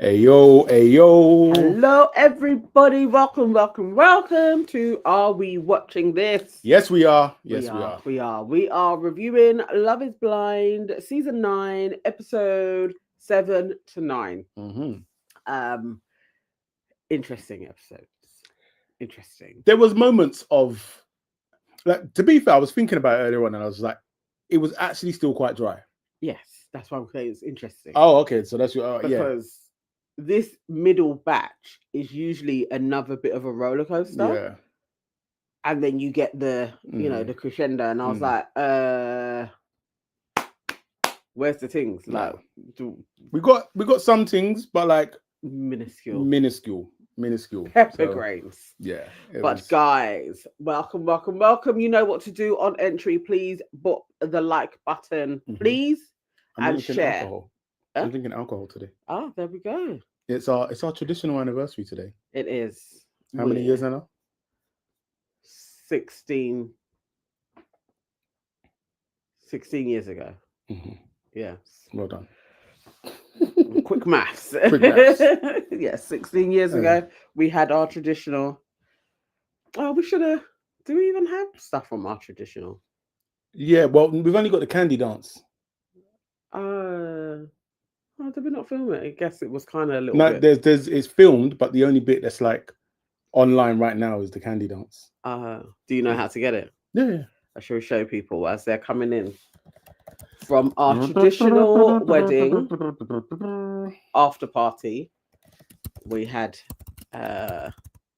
Hey yo, hey yo. Hello, everybody. Welcome to Are We Watching This? Yes, we are. We Yes, we are, are. we are. We are reviewing Love is Blind, season 9, episode 7 to 9. hmm Um, Interesting episodes. Interesting. There was moments of like. To be fair, I was thinking about it earlier on, and I was like, it was actually still quite dry. Yes, that's why I'm saying it's interesting. Oh, okay. So that's your yeah, Because this middle batch is usually another bit of a roller coaster. yeah. And then you get hmm the crescendo. And I was hmm like, where's the things? Like, No, do, we got some things, but like minuscule minuscule. pepper So grains. yeah, it But was. guys, welcome. You know what to do on entry. Please put the like button, hmm please, I'm and drinking share. alcohol. Huh? I'm drinking alcohol today. Oh, there we go. It's our traditional anniversary today. It is. How many years We're now? 16, 16 years ago. hmm Yes. Well done. Quick maths. Quick maths. Yes, 16 years Uh, ago, we had our traditional. Oh, we should have. Do we even have stuff from our traditional? yeah, well, we've only got the candy dance. Uh, oh, did we not film it? I guess it was kind of a little No, bit. there's it's filmed, but the only bit that's like online right now is the candy dance. Do you know Yeah, how to get it? yeah. I shall show people as they're coming in from our traditional wedding after party. We had. Uh,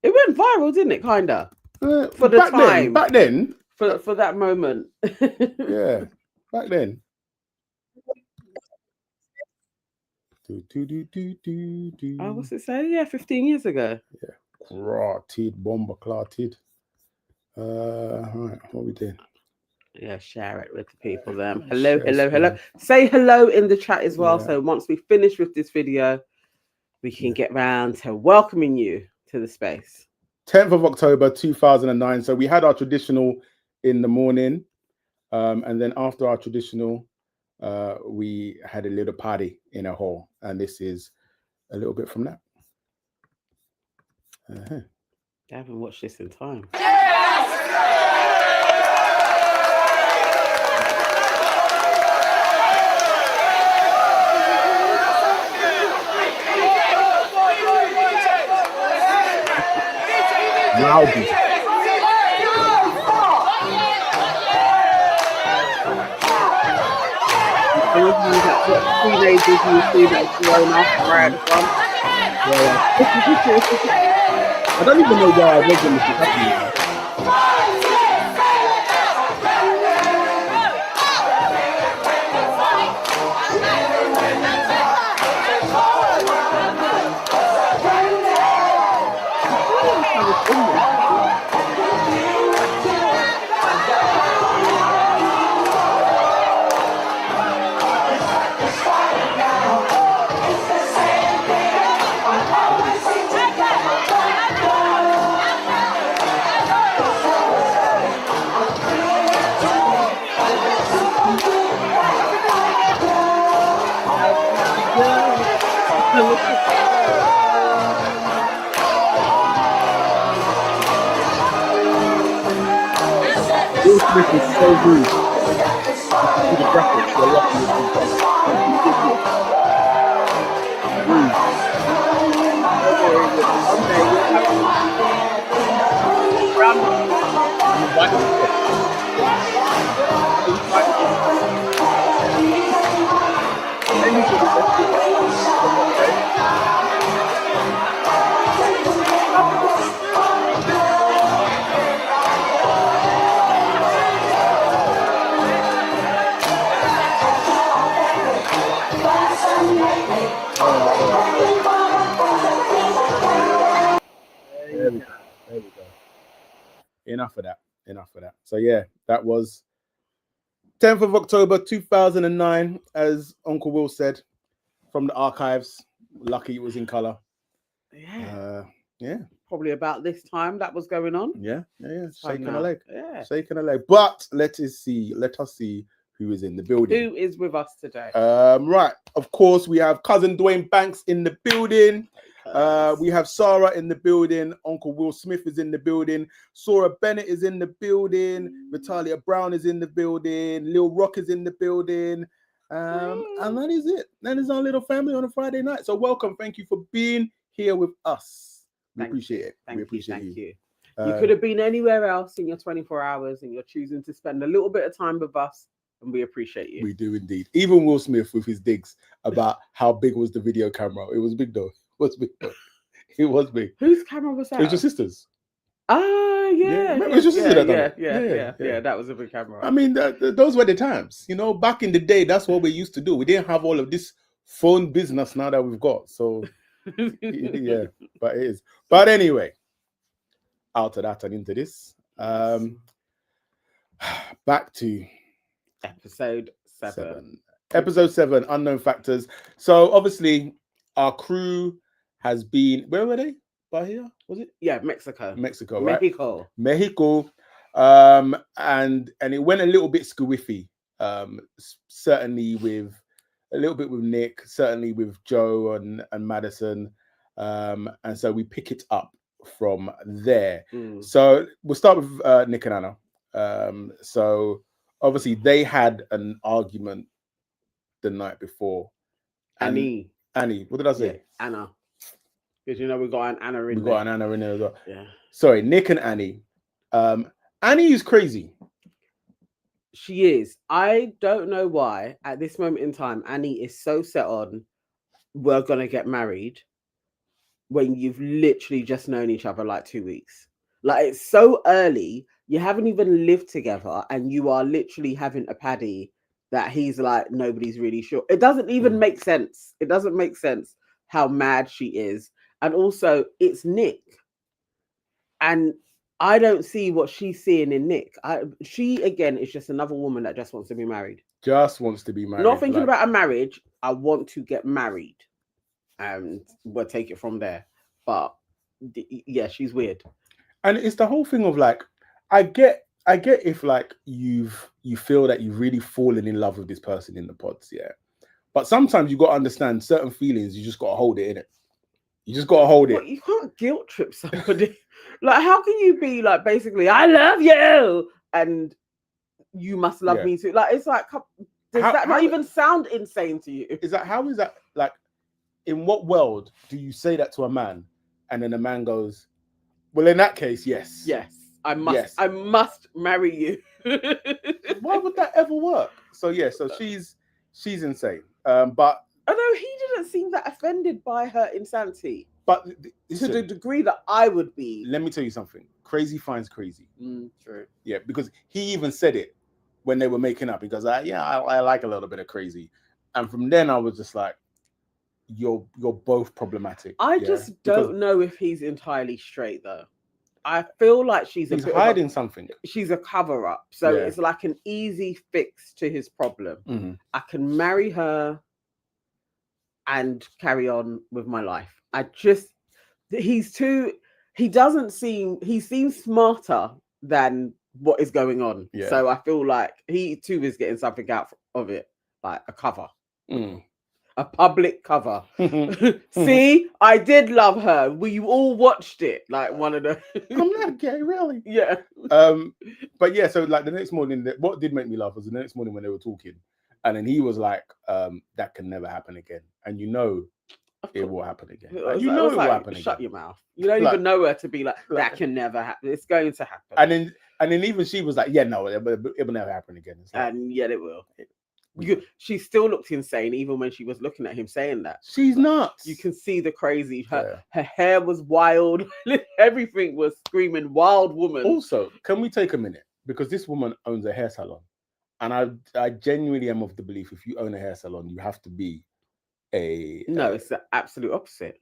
it went viral, didn't it? Kinda for the Back then, time. back then, For that moment. yeah, back then. Do, do, do, do, do, Oh, do. what's it say? Yeah, 15 years ago. Yeah, clotted, bomber clotted. Right, what we doing? Yeah, share it with the people. Them. Hello, Share hello, hello. screen. Say hello in the chat as well. Yeah, So once we finish with this video, we can get round to welcoming you to the space. 10th of October 2009. So we had our traditional in the morning, and then after our traditional, we had a little party in a hall, and this is a little bit from that. Uh-huh. I haven't watched this in time. Loudly. Some of you that got teenagers, you see that grown up right at the front. Yeah, I don't even know why I was when this was happening. I thought it was kind of in this. Yeah. Will Smith is so rude. You should see the graphics. You're lucky you've been done. Rude. Someday you'll have round I'm inviting myself. anybody that's been Oh, there there you we go. go. There we go. Enough of that. Enough of that. So yeah, that was 10th of October 2009, as Uncle Will said, from the archives. Lucky it was in color. Yeah. Yeah, Probably about this time that was going on. yeah. Time Shaking a now. leg. Yeah. Shaking a leg. But let us see who is in the building. Who is with us today? Right. Of course, we have cousin Dwayne Banks in the building. We have Sarah in the building. Uncle Will Smith is in the building. Sora Bennett is in the building. Vitalia Brown is in the building. Lil Rock is in the building. And that is it. That is our little family on a Friday night. So welcome. Thank you for being here with us. We appreciate it. We appreciate you. You could have been anywhere else in your 24 hours and you're choosing to spend a little bit of time with us, and we appreciate you. We do indeed. Even Will Smith with his digs about how big was the video camera. It was big though. It was big though. It was big. Whose camera was that? It was your sister's. Ah, yeah. It was your sister that done it. Yeah. That was a big camera. I mean, those were the times. You know, back in the day, that's what we used to do. We didn't have all of this phone business now that we've got. So, yeah, but it is. But anyway, out of that and into this. Back to episode 7. Episode 7, Unknown Factors. So obviously our crew has been, where were they? Bahia, was it? Yeah, Mexico, right? Mexico. And it went a little bit squiffy. Certainly with a little bit with Nick, certainly with Joe and Madison. And so we pick it up from there. So we'll start with Nick and Anna. So obviously they had an argument the night before. Annie, what did I say? Yeah, Anna. Because you know we got an Anna in there. We got an Anna in there as well. Yeah. Sorry, Nick and Annie. Annie is crazy. She is. I don't know why at this moment in time Annie is so set on we're gonna get married when you've literally just known each other like 2 weeks. Like, it's so early. You haven't even lived together and you are literally having a paddy that he's like, nobody's really sure. It doesn't even make sense. It doesn't make sense how mad she is. And also, it's Nick. And I don't see what she's seeing in Nick. She, again, is just another woman that just wants to be married. Just wants to be married. Not thinking about a marriage. I want to get married. And we'll take it from there. But, yeah, she's weird. And it's the whole thing of like, I get if like you feel that you've really fallen in love with this person in the pods, yeah. But sometimes you got to understand certain feelings. You just got to hold it in it. You just got to hold it. You can't guilt trip somebody. Like, how can you be like, basically, I love you, and you must love me too? Like, it's like, does that not even sound insane to you? How is that like? In what world do you say that to a man, and then a man goes, "Well, in that case, yes, I must, I must marry you." Why would that ever work? So she's insane. But although he didn't seem that offended by her insanity, but to the degree that I would be. Let me tell you something. Crazy finds crazy. True. Yeah, because he even said it when they were making up. He goes, I like a little bit of crazy, and from then I was just like, you're both problematic. I just don't know if he's entirely straight though. I feel like he's hiding something. She's a cover up. So it's like an easy fix to his problem. I can marry her and carry on with my life. He seems smarter than what is going on. Yeah. So I feel like he too is getting something out of it, like a cover. A public cover. See, I did love her. We all watched it. Like one of the. I'm not gay, really. Yeah. But yeah, so like the next morning, what did make me laugh was the next morning when they were talking, and then he was like, "That can never happen again," and you know, it will happen again. Like, you know, it will happen again. Shut your mouth. You don't even know her to be like, that can never happen. It's going to happen. And then even she was like, "Yeah, no, it will never happen again." Like, and yet it will. She still looked insane even when she was looking at him saying that. She's nuts. You can see the crazy. Her hair was wild. Everything was screaming wild woman. Also, can we take a minute? Because this woman owns a hair salon. And I genuinely am of the belief if you own a hair salon, you have to be No, it's the absolute opposite.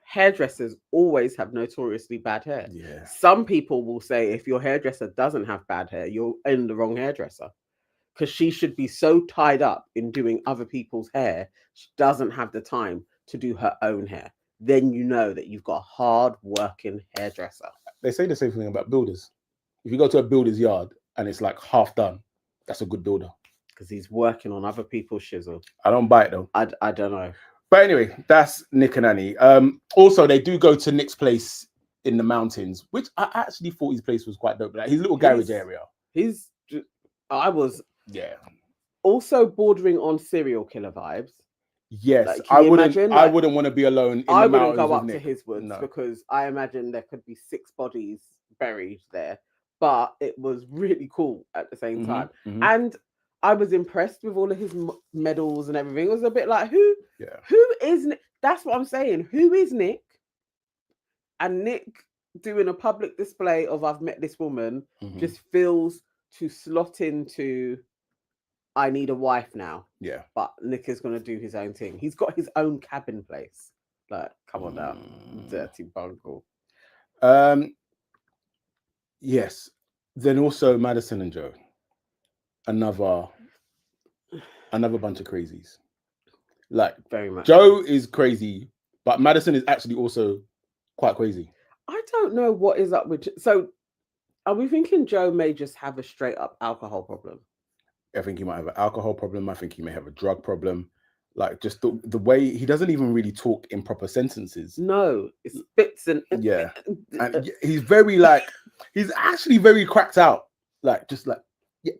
Hairdressers always have notoriously bad hair. Yeah. Some people will say if your hairdresser doesn't have bad hair, you're in the wrong hairdresser. Because she should be so tied up in doing other people's hair, she doesn't have the time to do her own hair. Then you know that you've got a hard-working hairdresser. They say the same thing about builders. If you go to a builder's yard and it's like half done, that's a good builder. because he's working on other people's shizzle. I don't buy it though. I don't know. But anyway, that's Nick and Annie. Also, they do go to Nick's place in the mountains, which I actually thought his place was quite dope. Like his little garage area. I was Yeah. also bordering on serial killer vibes. Yes, Like, I wouldn't. I wouldn't want to be alone. I wouldn't go up to his woods because I imagine there could be 6 bodies buried there. But it was really cool at the same time, and I was impressed with all of his medals and everything. It was a bit like who is Nick? That's what I'm saying. Who is Nick? And Nick doing a public display of I've met this woman just feels to slot into I need a wife now. Yeah. But Nick is going to do his own thing. He's got his own cabin place. Like, come on now. Dirty bungle. Yes. Then also Madison and Joe. Another bunch of crazies. Like, very much. Joe is crazy, but Madison is actually also quite crazy. I don't know what is up with... So, are we thinking Joe may just have a straight up alcohol problem? I think he might have an alcohol problem. I think he may have a drug problem. Like, just the way he doesn't even really talk in proper sentences. No, it's bits and... Yeah. And he's very like... He's actually very cracked out. Like, just like... Yeah.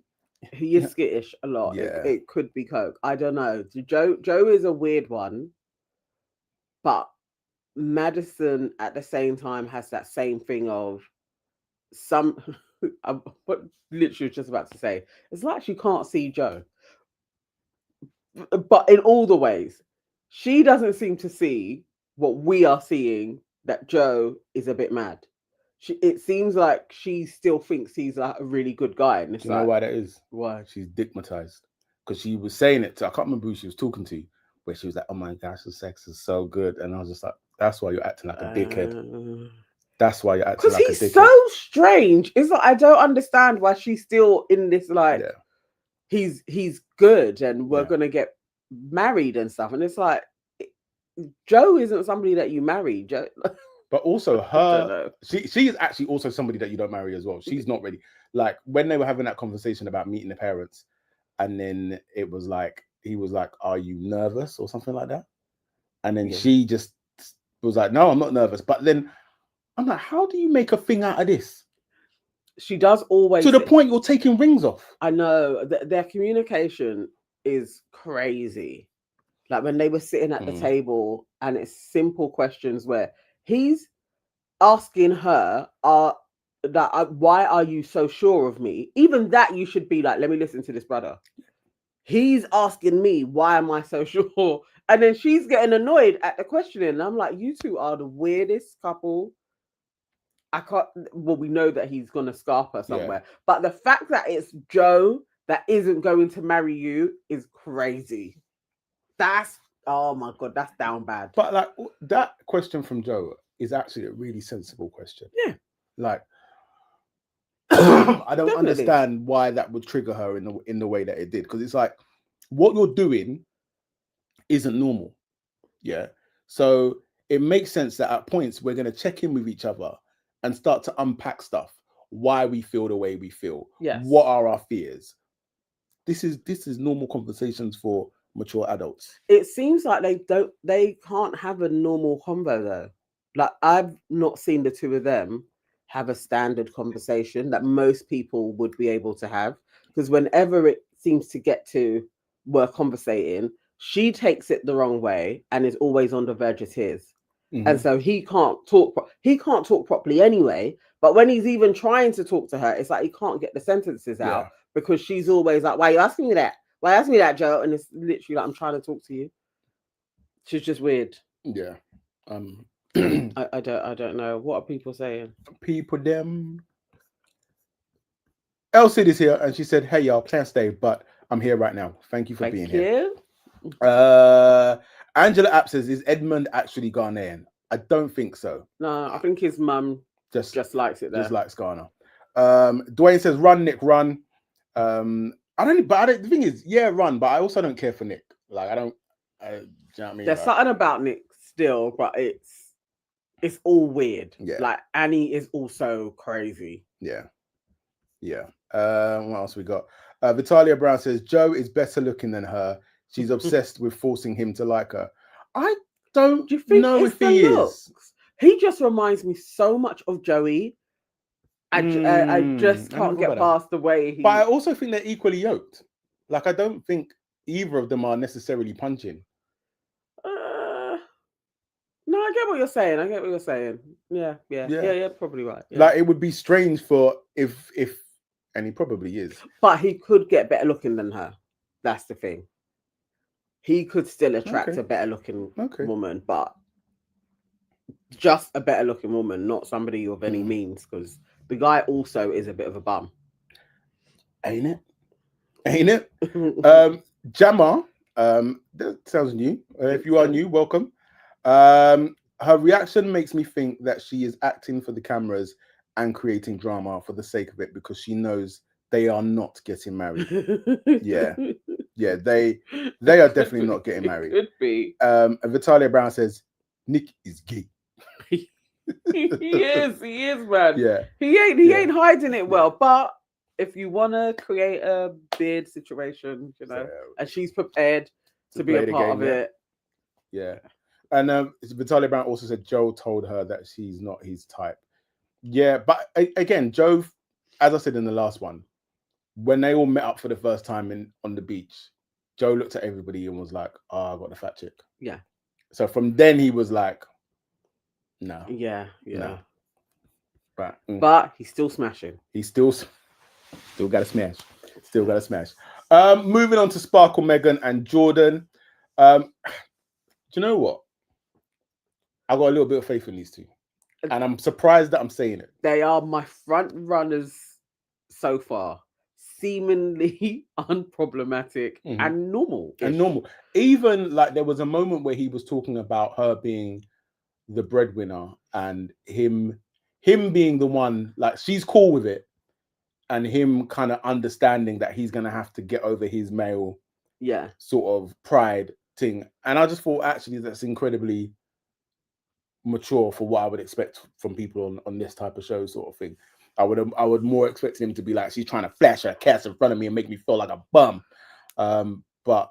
He is skittish a lot. Yeah. It could be coke. I don't know. Joe is a weird one. But Madison, at the same time, has that same thing of some... what literally just about to say, it's like she can't see Joe, but in all the ways she doesn't seem to see what we are seeing, that Joe is a bit mad. It seems like she still thinks he's like a really good guy, and it's you know why that is? Why? She's digmatized, because she was saying it to, I can't remember who she was talking to, where she was like, oh my gosh, the sex is so good, and I was just like, that's why you're acting like a dickhead. That's why you're acting like a dickhead. Because he's so strange. It's like, I don't understand why she's still in this, like, he's good and we're going to get married and stuff. And it's like, Joe isn't somebody that you marry. Joe... But also her, she is actually also somebody that you don't marry as well. She's not ready. Like, when they were having that conversation about meeting the parents, and then it was like, he was like, are you nervous or something like that? And then she just was like, no, I'm not nervous. But then I'm like, how do you make a thing out of this? She does always... To the point you're taking rings off. I know. Their communication is crazy. Like, when they were sitting at the table, and it's simple questions where he's asking her, why are you so sure of me? Even that, you should be like, let me listen to this brother. He's asking me, why am I so sure? And then she's getting annoyed at the questioning. And I'm like, you two are the weirdest couple. I can't... Well, we know that he's going to scarp her somewhere. Yeah. But the fact that it's Joe that isn't going to marry you is crazy. That's... Oh, my God. That's down bad. But, like, that question from Joe is actually a really sensible question. Yeah. Like... I don't understand why that would trigger her in the way that it did, because it's like, what you're doing isn't normal. Yeah. So it makes sense that at points we're going to check in with each other and start to unpack stuff, why we feel the way we feel. Yes. What are our fears? This is normal conversations for mature adults. It seems like they can't have a normal convo though. Like, I've not seen the two of them have a standard conversation that most people would be able to have, because whenever it seems to get to we're conversating, she takes it the wrong way and is always on the verge of tears. And so he can't talk properly anyway, but when he's even trying to talk to her, it's like he can't get the sentences out because she's always like, why are you asking me that? Why ask me that, Joe? And it's literally like, I'm trying to talk to you. She's just weird. Yeah. I don't know. What are people saying? People them. Elsie is here, and she said, "Hey y'all, can't stay, but I'm here right now. Thank you for being here." Angela App says, "Is Edmund actually Ghanaian?" I don't think so. No, I think his mum just likes it there. Just likes Ghana. Dwayne says, "Run, Nick, run." The thing is, run, but I also don't care for Nick. Like, I don't. Do you know what I mean? There's something about Nick still, but it's all weird. Yeah. Like, Annie is also crazy. Yeah. What else we got? Vitalia Brown says Joe is better looking than her. She's obsessed with forcing him to like her. I don't Do you think know it's if the he looks? is. He just reminds me so much of Joey. I just I never can't thought get about that. past the way he. But I also think they're equally yoked. Like, I don't think either of them are necessarily punching. No, I get what you're saying. Yeah, probably right. Yeah. Like, it would be strange for if, and he probably is. But he could get better looking than her. That's the thing. He could still attract Okay. a better looking Okay. woman, but just a better looking woman, not somebody of any Mhm. means, because the guy also is a bit of a bum. Ain't it? Ain't it? Jammer, that sounds new. If you are new, welcome. Her reaction makes me think that she is acting for the cameras and creating drama for the sake of it because she knows they are not getting married. Yeah, they are definitely not getting married. Could be. And Vitalia Brown says Nick is gay. He is, man. Yeah, he ain't hiding it well. But if you want to create a beard situation, and she's prepared to be a part of it. Yeah. And Vitalia Brown also said Joe told her that she's not his type. Yeah, but again, Joe, as I said in the last one, when they all met up for the first time on the beach, Joe looked at everybody and was like, "Oh, I got the fat chick." Yeah. So from then he was like, "No." Yeah. No. But he's still smashing. He's still got to smash. Still got to smash. Moving on to Sparkle, Megan, and Jordan. Do you know what? I got a little bit of faith in these two, and I'm surprised that I'm saying it. They are my front runners so far, seemingly unproblematic and normal. Even like there was a moment where he was talking about her being the breadwinner and him being the one, like she's cool with it, and him kind of understanding that he's gonna have to get over his male sort of pride thing. And I just thought actually that's incredibly mature for what I would expect from people on this type of show, sort of thing. I would more expect him to be like, she's trying to flash her cats in front of me and make me feel like a bum. But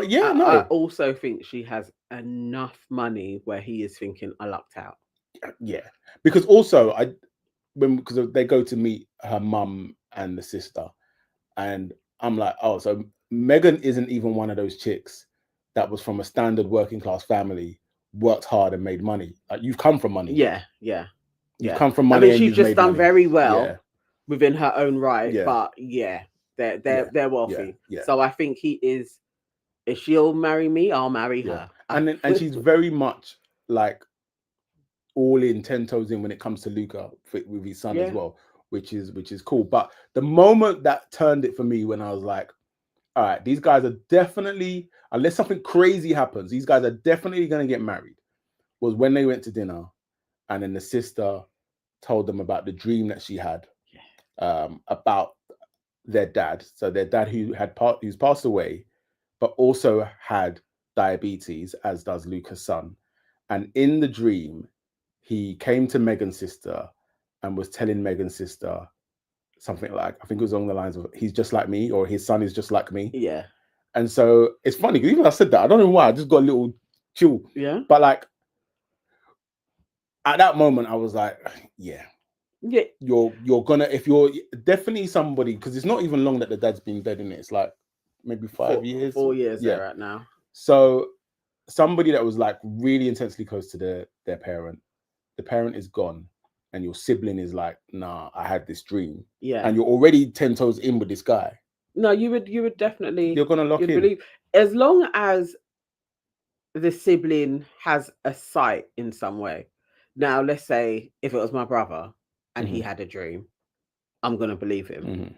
yeah, no. I also think she has enough money where he is thinking, I lucked out. Yeah, because also because they go to meet her mum and the sister, and I'm like, oh, so Megan isn't even one of those chicks that was from a standard working class family, worked hard and made money. Like, you've come from money. Yeah. You've come from money. I mean, she's just done very well within her own right. Yeah. But they're wealthy. Yeah. So I think he is. If she'll marry me, I'll marry her. And she's very much like all in, 10 toes in when it comes to Luca with his son as well, which is cool. But the moment that turned it for me, when I was like, all right, these guys are definitely, unless something crazy happens, these guys are definitely going to get married, was when they went to dinner and then the sister told them about the dream that she had about their dad. So their dad who's passed away, but also had diabetes, as does Luca's son. And in the dream, he came to Megan's sister and was telling Megan's sister something like, I think it was along the lines of, he's just like me, or his son is just like me. Yeah. And so it's funny, because even I said that, I don't know why, I just got a little chill. Yeah. But like, at that moment, I was like, yeah. You're gonna, if you're definitely somebody, because it's not even long that the dad's been dead, in it. It's like maybe 5 years. 4 years they're at now. So somebody that was like really intensely close to their parent, the parent is gone, and your sibling is like, nah, I had this dream. Yeah. And you're already 10 toes in with this guy. No, you would definitely, you're gonna lock in. Believe, as long as the sibling has a sight in some way. Now, let's say if it was my brother and he had a dream, I'm gonna believe him.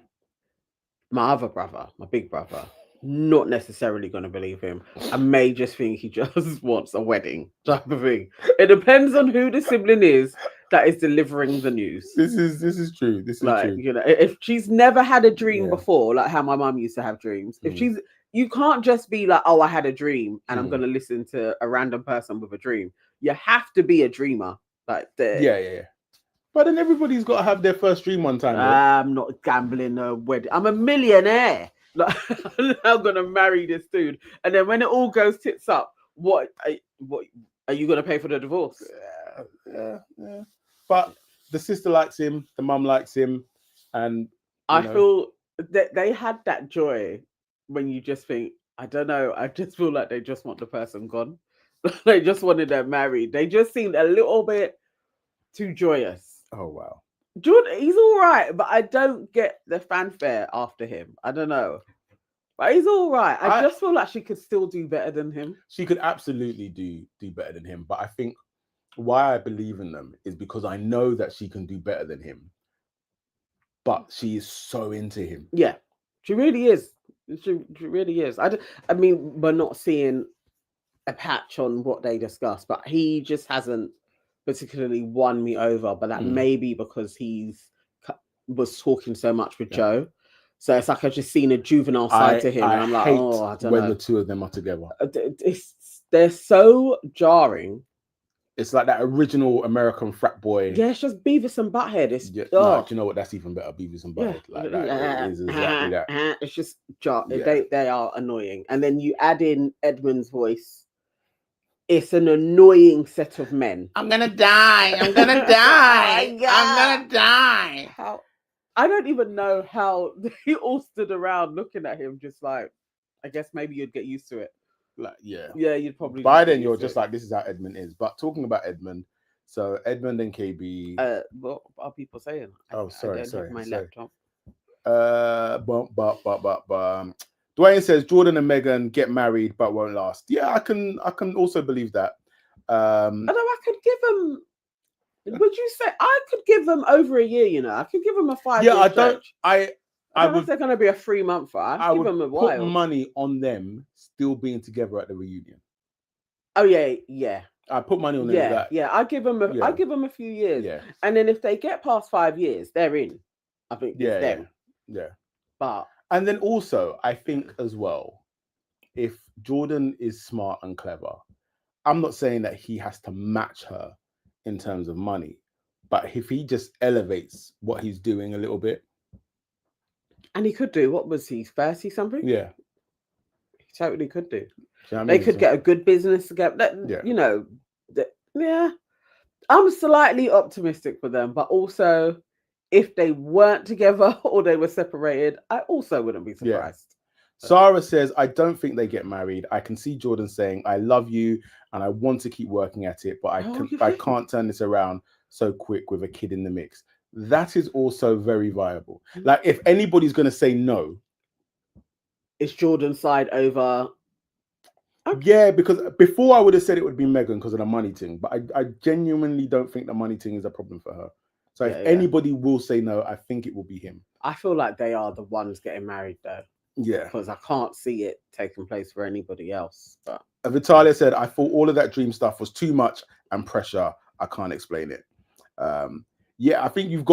My other brother, my big brother, not necessarily going to believe him. I may just think he just wants a wedding type of thing. It depends on who the sibling is that is delivering the news. This is true. This is true. You know, if she's never had a dream before, like how my mum used to have dreams, you can't just be like, oh, I had a dream and I'm going to listen to a random person with a dream. You have to be a dreamer. Like But then everybody's got to have their first dream one time. Though. I'm not gambling a wedding. I'm a millionaire. Like, I'm gonna marry this dude, and then when it all goes tits up, what are you gonna pay for the divorce? Yeah. But the sister likes him, the mum likes him, and I feel that they had that joy when you just think, I don't know, I just feel like they just want the person gone. They just wanted them married. They just seemed a little bit too joyous. Oh wow. Jordan, he's all right, but I don't get the fanfare after him. I don't know. But he's all right. I just feel like she could still do better than him. She could absolutely do better than him. But I think why I believe in them is because I know that she can do better than him. But she is so into him. Yeah, she really is. She really is. I mean, we're not seeing a patch on what they discuss, but he just hasn't particularly won me over. But that may be because was talking so much with Joe. So it's like I've just seen a juvenile side to him. And I'm like, oh, I don't know. When the two of them are together. They're so jarring. It's like that original American frat boy. Yeah, it's just Beavis and Butthead. It's do you know what? That's even better, Beavis and Butthead. Yeah. Like that. It is exactly that. It's just they are annoying. And then you add in Edmund's voice. It's an annoying set of men. I'm gonna die. I'm gonna die. I'm gonna die. I don't even know how they all stood around looking at him, just like, I guess maybe you'd get used to it. Like, yeah, you'd probably. By then, you're just like, this is how Edmund is. But talking about Edmund, so Edmund and KB. What are people saying? Sorry. Laptop. Dwayne says Jordan and Meghan get married but won't last. Yeah, I can also believe that. Although I could give them. Would you say I could give them over a year? You know, I could give them a 5 year. Yeah, I don't. I don't know if they're going to be a 3 month. I give them a while. Put money on them still being together at the reunion. Oh yeah. I put money on them. Yeah. I give them a few years. Yeah. And then if they get past 5 years, they're in. I think it's them. Yeah. But and then also, I think as well, if Jordan is smart and clever, I'm not saying that he has to match her in terms of money, but if he just elevates what he's doing a little bit. And he could do, what was he, 30 something? Yeah. He totally could do. They could get a good business together. You know, I'm slightly optimistic for them, but also if they weren't together or they were separated, I also wouldn't be surprised. Sarah says, I don't think they get married. I can see Jordan saying, I love you and I want to keep working at it, but I can't turn this around so quick with a kid in the mix. That is also very viable. Like, if anybody's going to say no, it's Jordan's side over. Okay. Yeah, because before I would have said it would be Meghan because of the money thing, but I genuinely don't think the money thing is a problem for her. So if anybody will say no, I think it will be him. I feel like they are the ones getting married though. Yeah. Because I can't see it taking place for anybody else. But Vitalia said, I thought all of that dream stuff was too much and pressure. I can't explain it. Yeah, I think you've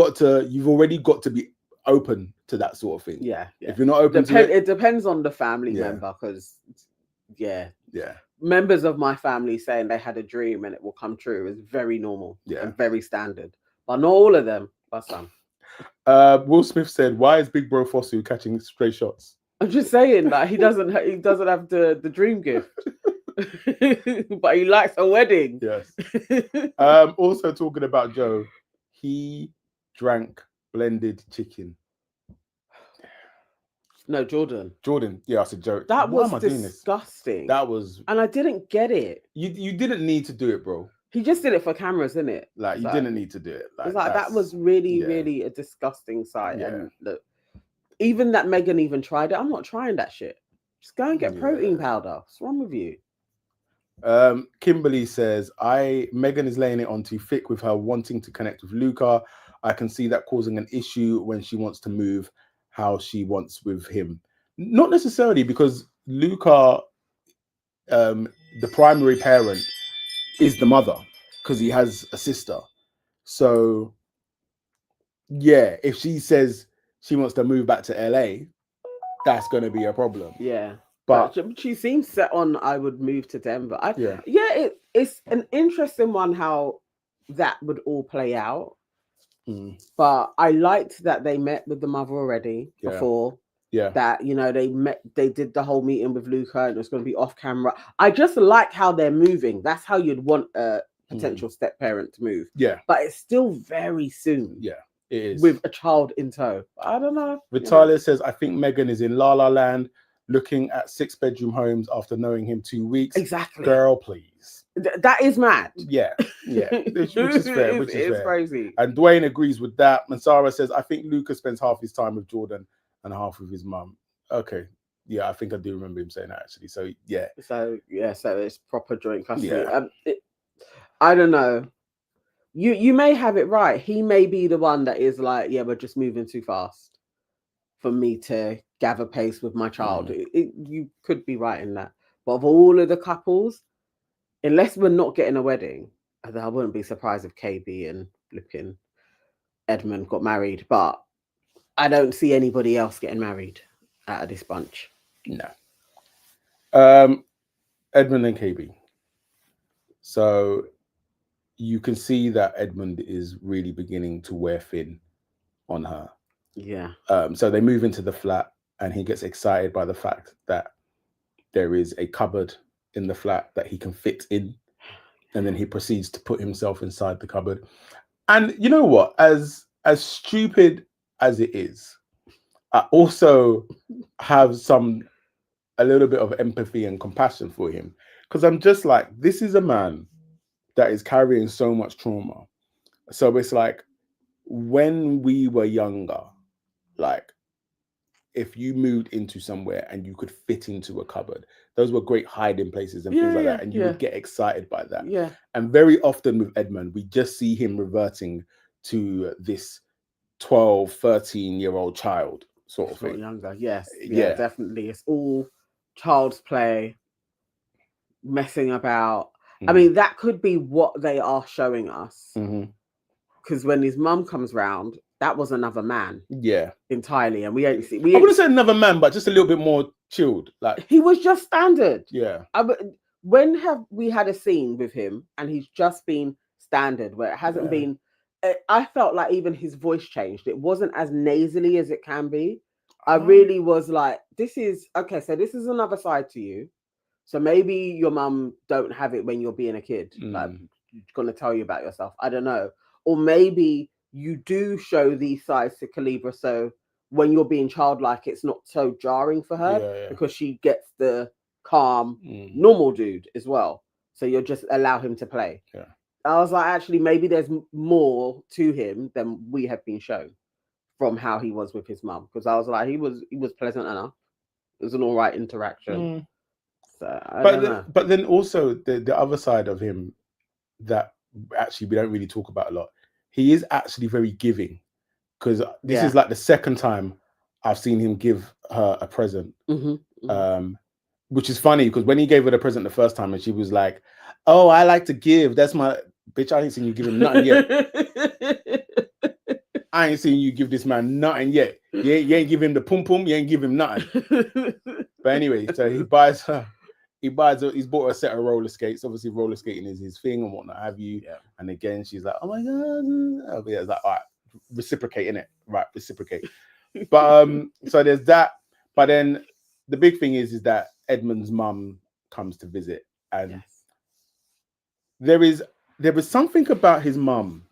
already got to be open to that sort of thing. Yeah. If you're not open to it depends on the family member, because members of my family saying they had a dream and it will come true is very normal and very standard. But not all of them, but some. Will Smith said, why is Big Bro Fosu catching stray shots? I'm just saying that he doesn't have the dream gift. But he likes a wedding. Yes. Also talking about Joe, he drank blended chicken. No, Jordan. Yeah, I said Joe. That was disgusting. That was, and I didn't get it. You didn't need to do it, bro. He just did it for cameras, didn't it? Like, you didn't need to do it. Like, that was really, really a disgusting sight. Yeah. And look, even that Meghan even tried it. I'm not trying that shit. Just go and get protein powder. What's wrong with you? Kimberly says, Meghan is laying it on too thick with her wanting to connect with Luca. I can see that causing an issue when she wants to move how she wants with him. Not necessarily, because Luca, the primary parent, is the mother, because he has a sister. So yeah, if she says she wants to move back to LA, that's going to be a problem. Yeah. But she seems set on, I would move to Denver. It's an interesting one how that would all play out. But I liked that they met with the mother already before. Yeah. That, you know, they did the whole meeting with Luca and it was going to be off camera. I just like how they're moving. That's how you'd want a potential step parent to move. Yeah. But it's still very soon. Yeah, it is. With a child in tow. I don't know. Vitalia says, I think Meghan is in La La Land looking at 6-bedroom homes after knowing him 2 weeks. Exactly. Girl, please. That is mad. Yeah. Which is fair. Which is fair. Crazy. And Dwayne agrees with that. And Sarah says, I think Luca spends half his time with Jordan and half with his mum. Okay. Yeah, I think I do remember him saying that actually. So yeah. So it's proper joint custody. Yeah. I don't know. You may have it right. He may be the one that is like, yeah, we're just moving too fast for me to gather pace with my child. You could be right in that. But of all of the couples, unless we're not getting a wedding, I wouldn't be surprised if KB and flipping Edmund got married. But I don't see anybody else getting married out of this bunch. No. Edmund and KB. So you can see that Edmund is really beginning to wear thin on her. Yeah. So they move into the flat and he gets excited by the fact that there is a cupboard in the flat that he can fit in. And then he proceeds to put himself inside the cupboard. And you know what? As stupid as it is, I also have a little bit of empathy and compassion for him. Because I'm just like, this is a man that is carrying so much trauma. So it's like, when we were younger, like, if you moved into somewhere and you could fit into a cupboard, those were great hiding places and things like that. And you would get excited by that. Yeah. And very often with Edmund, we just see him reverting to this 12, 13-year-old child sort of thing. Younger, yes. Yeah, definitely. It's all child's play, messing about. I mean, that could be what they are showing us. Because when his mum comes round, that was another man. Yeah. Entirely. And I wouldn't say another man, but just a little bit more chilled. Like, he was just standard. Yeah. When have we had a scene with him and he's just been standard where it hasn't been? I felt like even his voice changed. It wasn't as nasally as it can be. I really was like, this is okay. So this is another side to you. So maybe your mum don't have it when you're being a kid. Like, gonna tell you about yourself. I don't know. Or maybe you do show these sides to Calibra, so when you're being childlike, it's not so jarring for her because she gets the calm, normal dude as well. So you'll just allow him to play. Yeah. I was like, actually, maybe there's more to him than we have been shown from how he was with his mum. Because I was like, he was pleasant enough. It was an all right interaction. So but then also the other side of him that actually we don't really talk about a lot. He is actually very giving, because this is like the second time I've seen him give her a present. Which is funny because when he gave her the present the first time and she was like, "Oh, I like to give. That's my bitch. I ain't seen you give him nothing yet. I ain't seen you give this man nothing yet. You ain't give him the pum pum. You ain't give him nothing." But anyway, so he buys her. He's bought her a set of roller skates. Obviously, roller skating is his thing and whatnot have you. Yeah. And again, she's like, "Oh my god!" But yeah, it's like, all right, reciprocate, innit? Right, reciprocate. But so there's that. But then the big thing is that Edmund's mum comes to visit, and there is something about his mum,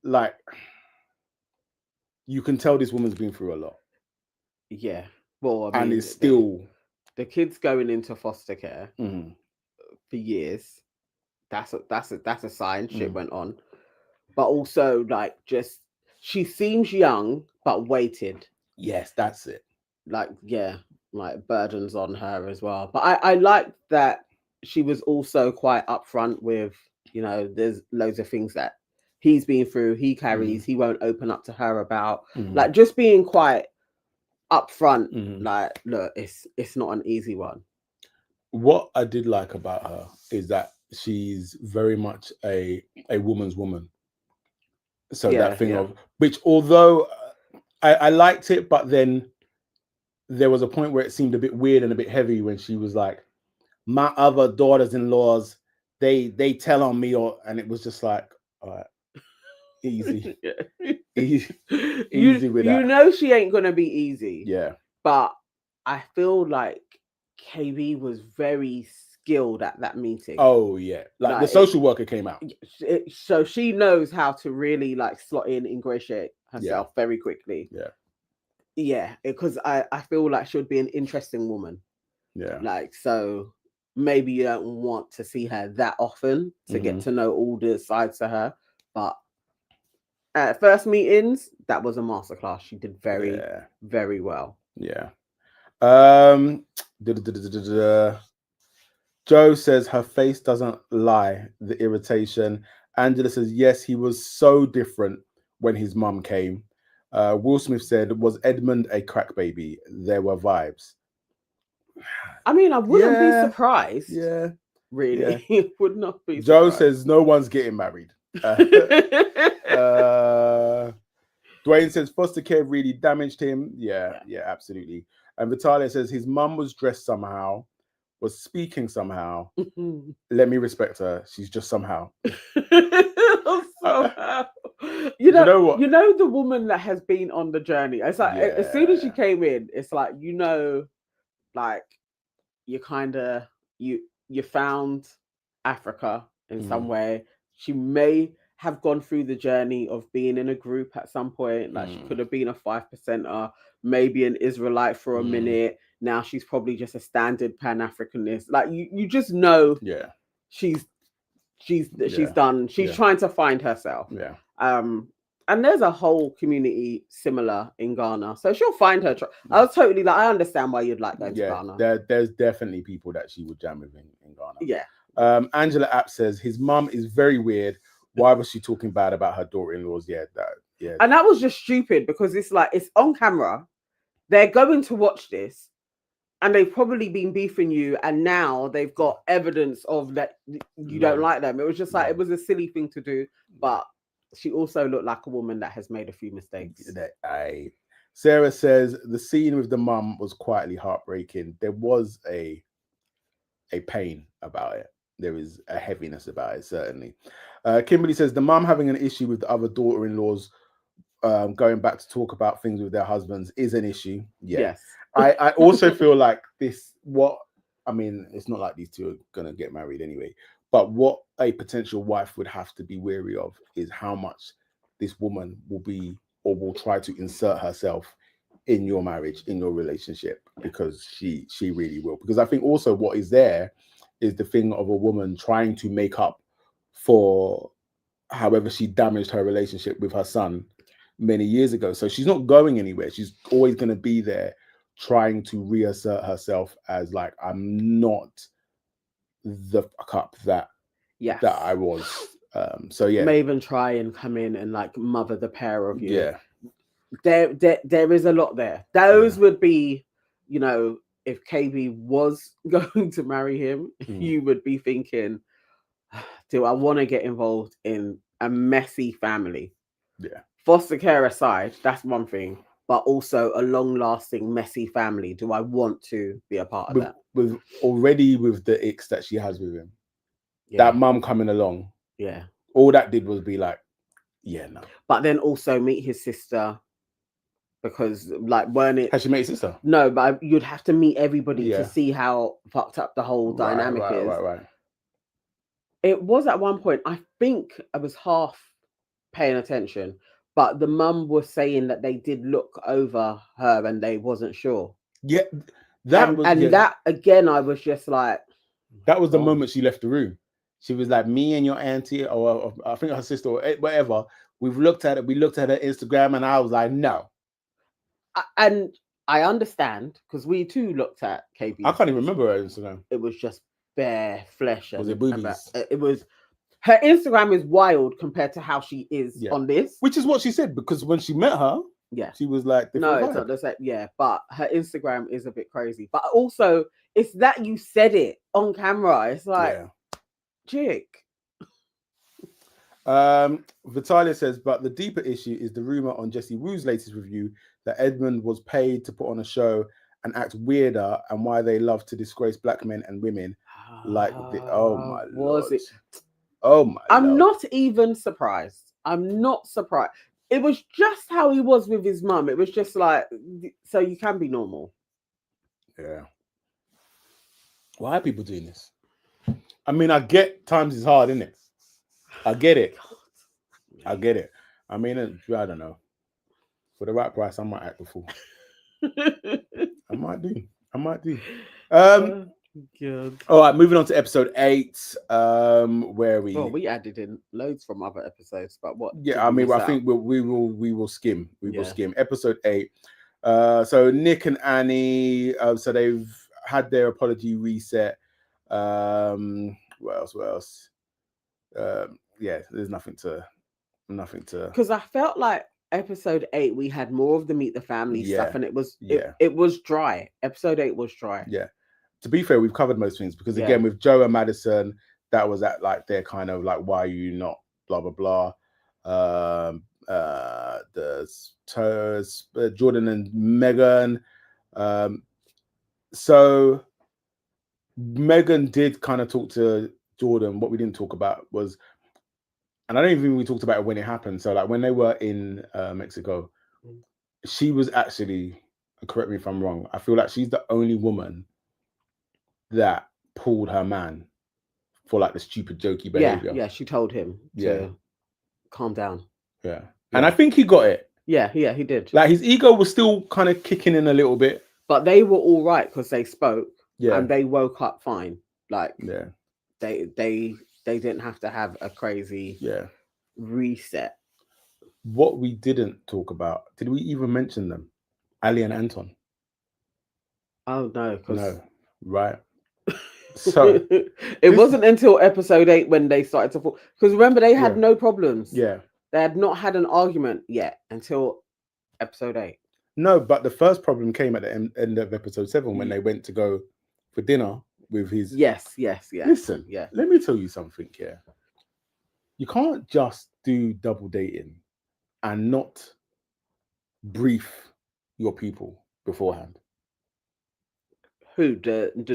like, you can tell this woman's been through a lot. Yeah. Well, I mean, and is still the kids going into foster care for years. That's a sign shit went on. But also, like, just she seems young but weighted. Yes, that's it. Like, like burdens on her as well. But I like that she was also quite upfront with, there's loads of things that he's been through, he carries, he won't open up to her about. Like, just being quite upfront, like, look, it's not an easy one. What I did like about her is that she's very much a woman's woman. So that thing of which, although I liked it, but then there was a point where it seemed a bit weird and a bit heavy when she was like, "My other daughters-in-laws, they tell on me," and it was just like, all right. Easy. Yeah. Easy you with that. know she ain't gonna be easy. Yeah. But I feel like KB was very skilled at that meeting. Oh yeah. Like the social worker came out. So she knows how to really like slot in, ingratiate herself very quickly. Yeah. Yeah, because I feel like she would be an interesting woman. Yeah. Like, so maybe you don't want to see her that often to get to know all the sides to her. But at first meetings, that was a masterclass. She did very, very well. Yeah. Joe says her face doesn't lie, the irritation. Angela says, yes, he was so different when his mum came. Will Smith said, was Edmund a crack baby? There were vibes. I mean, I wouldn't be surprised. Yeah. Really. It would not be surprised. Joe says, no one's getting married. Dwayne says, foster care really damaged him. Yeah, absolutely. And Vitalia says, his mum was dressed somehow, was speaking somehow. Let me respect her. She's just somehow. Somehow. You know what? You know the woman that has been on the journey. It's like as soon as she came in, it's like, you know, like you kind of you found Africa in some way. She may have gone through the journey of being in a group at some point. Like she could have been a 5%er, maybe an Israelite for a minute. Now she's probably just a standard Pan-Africanist. Like you just know, she's done. She's trying to find herself. And there's a whole community similar in Ghana, so she'll find her. I was totally like, I understand why you'd like going to Ghana. There's definitely people that she would jam with in Ghana. Yeah. Angela App says his mum is very weird. Why was she talking bad about her daughter-in-laws? And that was just stupid because it's like it's on camera. They're going to watch this, and they've probably been beefing you, and now they've got evidence of that you don't like them. It was just like it was a silly thing to do, but she also looked like a woman that has made a few mistakes. Sarah says the scene with the mum was quietly heartbreaking. There was a pain about it. There is a heaviness about it, certainly. Kimberly says the mum having an issue with the other daughter-in-laws going back to talk about things with their husbands is an issue. Yes. I also feel like it's not like these two are going to get married anyway. But what a potential wife would have to be wary of is how much this woman will be or will try to insert herself in your marriage, in your relationship, because she really will. Because I think also what is there is the thing of a woman trying to make up for however she damaged her relationship with her son many years ago. So she's not going anywhere. She's always going to be there trying to reassert herself as like, I'm not the fuck up that I was. May even try and come in and like mother the pair of you. There is a lot there. Those would be, you know, if KB was going to marry him, you would be thinking, do I want to get involved in a messy family? Foster care aside, that's one thing, but also a long-lasting messy family. Do I want to be a part of that? With the icks that she has with him, that mum coming along, all that did was be like, no. But then also meet his sister, because like, weren't it? Has she met his sister? No, but you'd have to meet everybody to see how fucked up the whole dynamic is. Right. It was at one point, I think I was half paying attention, but the mum was saying that they did look over her and they wasn't sure. Yeah, that again, I was just like, that was the moment she left the room. She was like, me and your auntie, or I think her sister, or whatever. We looked at her Instagram, and I was like, no. And I understand, because we too looked at KB. I can't even remember her Instagram. It was just bare flesh. Was it boobies? It was. Her Instagram is wild compared to how she is on this. Which is what she said, because when she met her, she was like, no, it's not the same. But her Instagram is a bit crazy. But also, it's that you said it on camera. It's like, chick. Vitalia says, but the deeper issue is the rumor on Jessie Woo's latest review that Edmund was paid to put on a show and act weirder, and why they love to disgrace black men and women. Like, oh my lord. Was it? Oh my! I'm not even surprised. I'm not surprised. It was just how he was with his mum. It was just like, so you can be normal. Yeah. Why are people doing this? I mean, I get times is hard, isn't it? I get it. I get it. I mean, I don't know. For the right price, I might act the fool. I might do. God. All right, moving on to episode 8, where we added in loads from other episodes, but what? Yeah, I mean, I think we will skim. Will skim episode 8. So Nick and Annie, so they've had their apology reset. What else? Yeah, there's nothing to. Because I felt like episode 8 we had more of the meet the family stuff, and it was dry. Episode 8 was dry. Yeah. To be fair, we've covered most things because again, with Joe and Madison, that was at like their kind of like, why are you not blah blah blah. Jordan and Megan. So Megan did kind of talk to Jordan. What we didn't talk about was, and I don't even think we talked about it when it happened. So like when they were in Mexico, she was actually, correct me if I'm wrong, I feel like she's the only woman that pulled her man for like the stupid jokey behavior. Yeah, she told him to calm down. Yeah. And I think he got it. Yeah, he did. Like his ego was still kind of kicking in a little bit. But they were all right because they spoke. Yeah. And they woke up fine. Like they didn't have to have a crazy reset. What we didn't talk about, did we even mention them? Ali and Anton. Oh no, no, right. So it wasn't until episode 8 when they started to fall. Because remember, they had no problems. Yeah. They had not had an argument yet until episode 8. No, but the first problem came at the end of episode 7 when they went to go for dinner with his. Yes. Listen, let me tell you something here. You can't just do double dating and not brief your people beforehand. Who?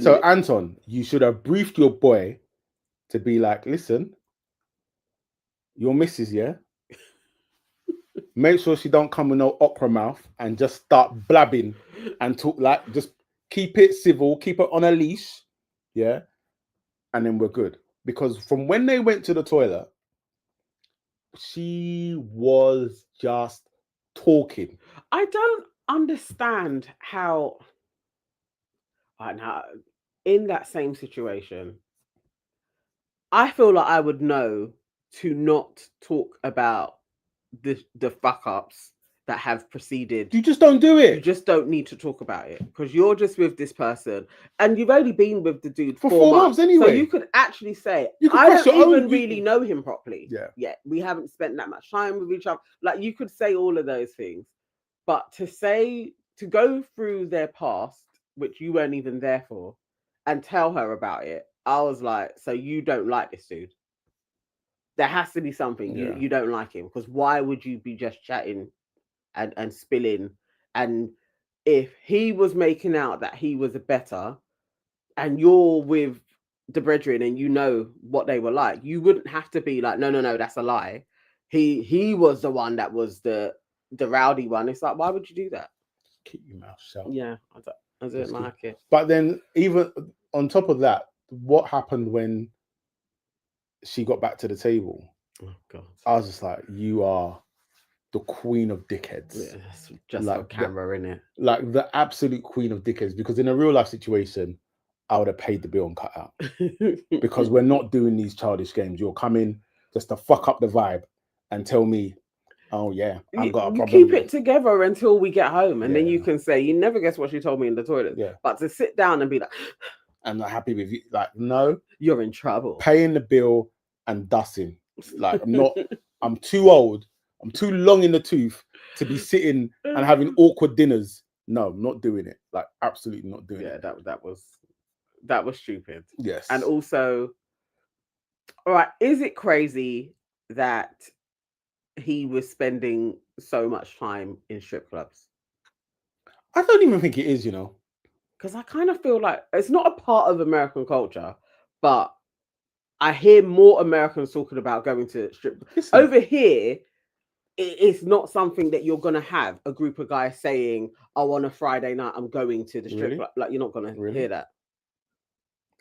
So Anton, you should have briefed your boy to be like, listen, your missus, make sure she don't come with no okra mouth and just start blabbing and talk, like, just keep it civil, keep it on a leash, and then we're good. Because from when they went to the toilet, she was just talking. I don't understand how. Right now, in that same situation, I feel like I would know to not talk about the fuck ups that have preceded. You just don't do it. You just don't need to talk about it because you're just with this person and you've only been with the dude for 4 months anyway. So you could actually say, I don't even really know him properly. Yeah. We haven't spent that much time with each other. Like, you could say all of those things, but to go through their past, which you weren't even there for, and tell her about it, I was like, so you don't like this dude? There has to be something. You don't like him, because why would you be just chatting and spilling? And if he was making out that he was a better, and you're with the brethren and you know what they were like, you wouldn't have to be like, no, that's a lie. He was the one that was the rowdy one. It's like, why would you do that? Keep your mouth shut. Yeah, I don't like it. But then, even on top of that, what happened when she got back to the table? Oh God! I was just like, you are the queen of dickheads. Yeah, just like for camera, innit? Like the absolute queen of dickheads. Because in a real life situation, I would have paid the bill and cut out. Because we're not doing these childish games. You're coming just to fuck up the vibe and tell me, oh yeah, I've got a problem. You keep it together until we get home, and then you can say, you never guess what she told me in the toilet. Yeah. But to sit down and be like, I'm not happy with you. Like, no, you're in trouble. Paying the bill and dusting. Like, I'm too old. I'm too long in the tooth to be sitting and having awkward dinners. No, I'm not doing it. Like, absolutely not doing it. Yeah, that was stupid. Yes. And also, all right, is it crazy that he was spending so much time in strip clubs? I don't even think it is, because I kind of feel like it's not a part of American culture, but I hear more Americans talking about going to strip. Listen, Over here, it's not something that you're gonna have a group of guys saying, "Oh, on a Friday night, I'm going to the strip Really? club." Like, you're not gonna Really? hear that.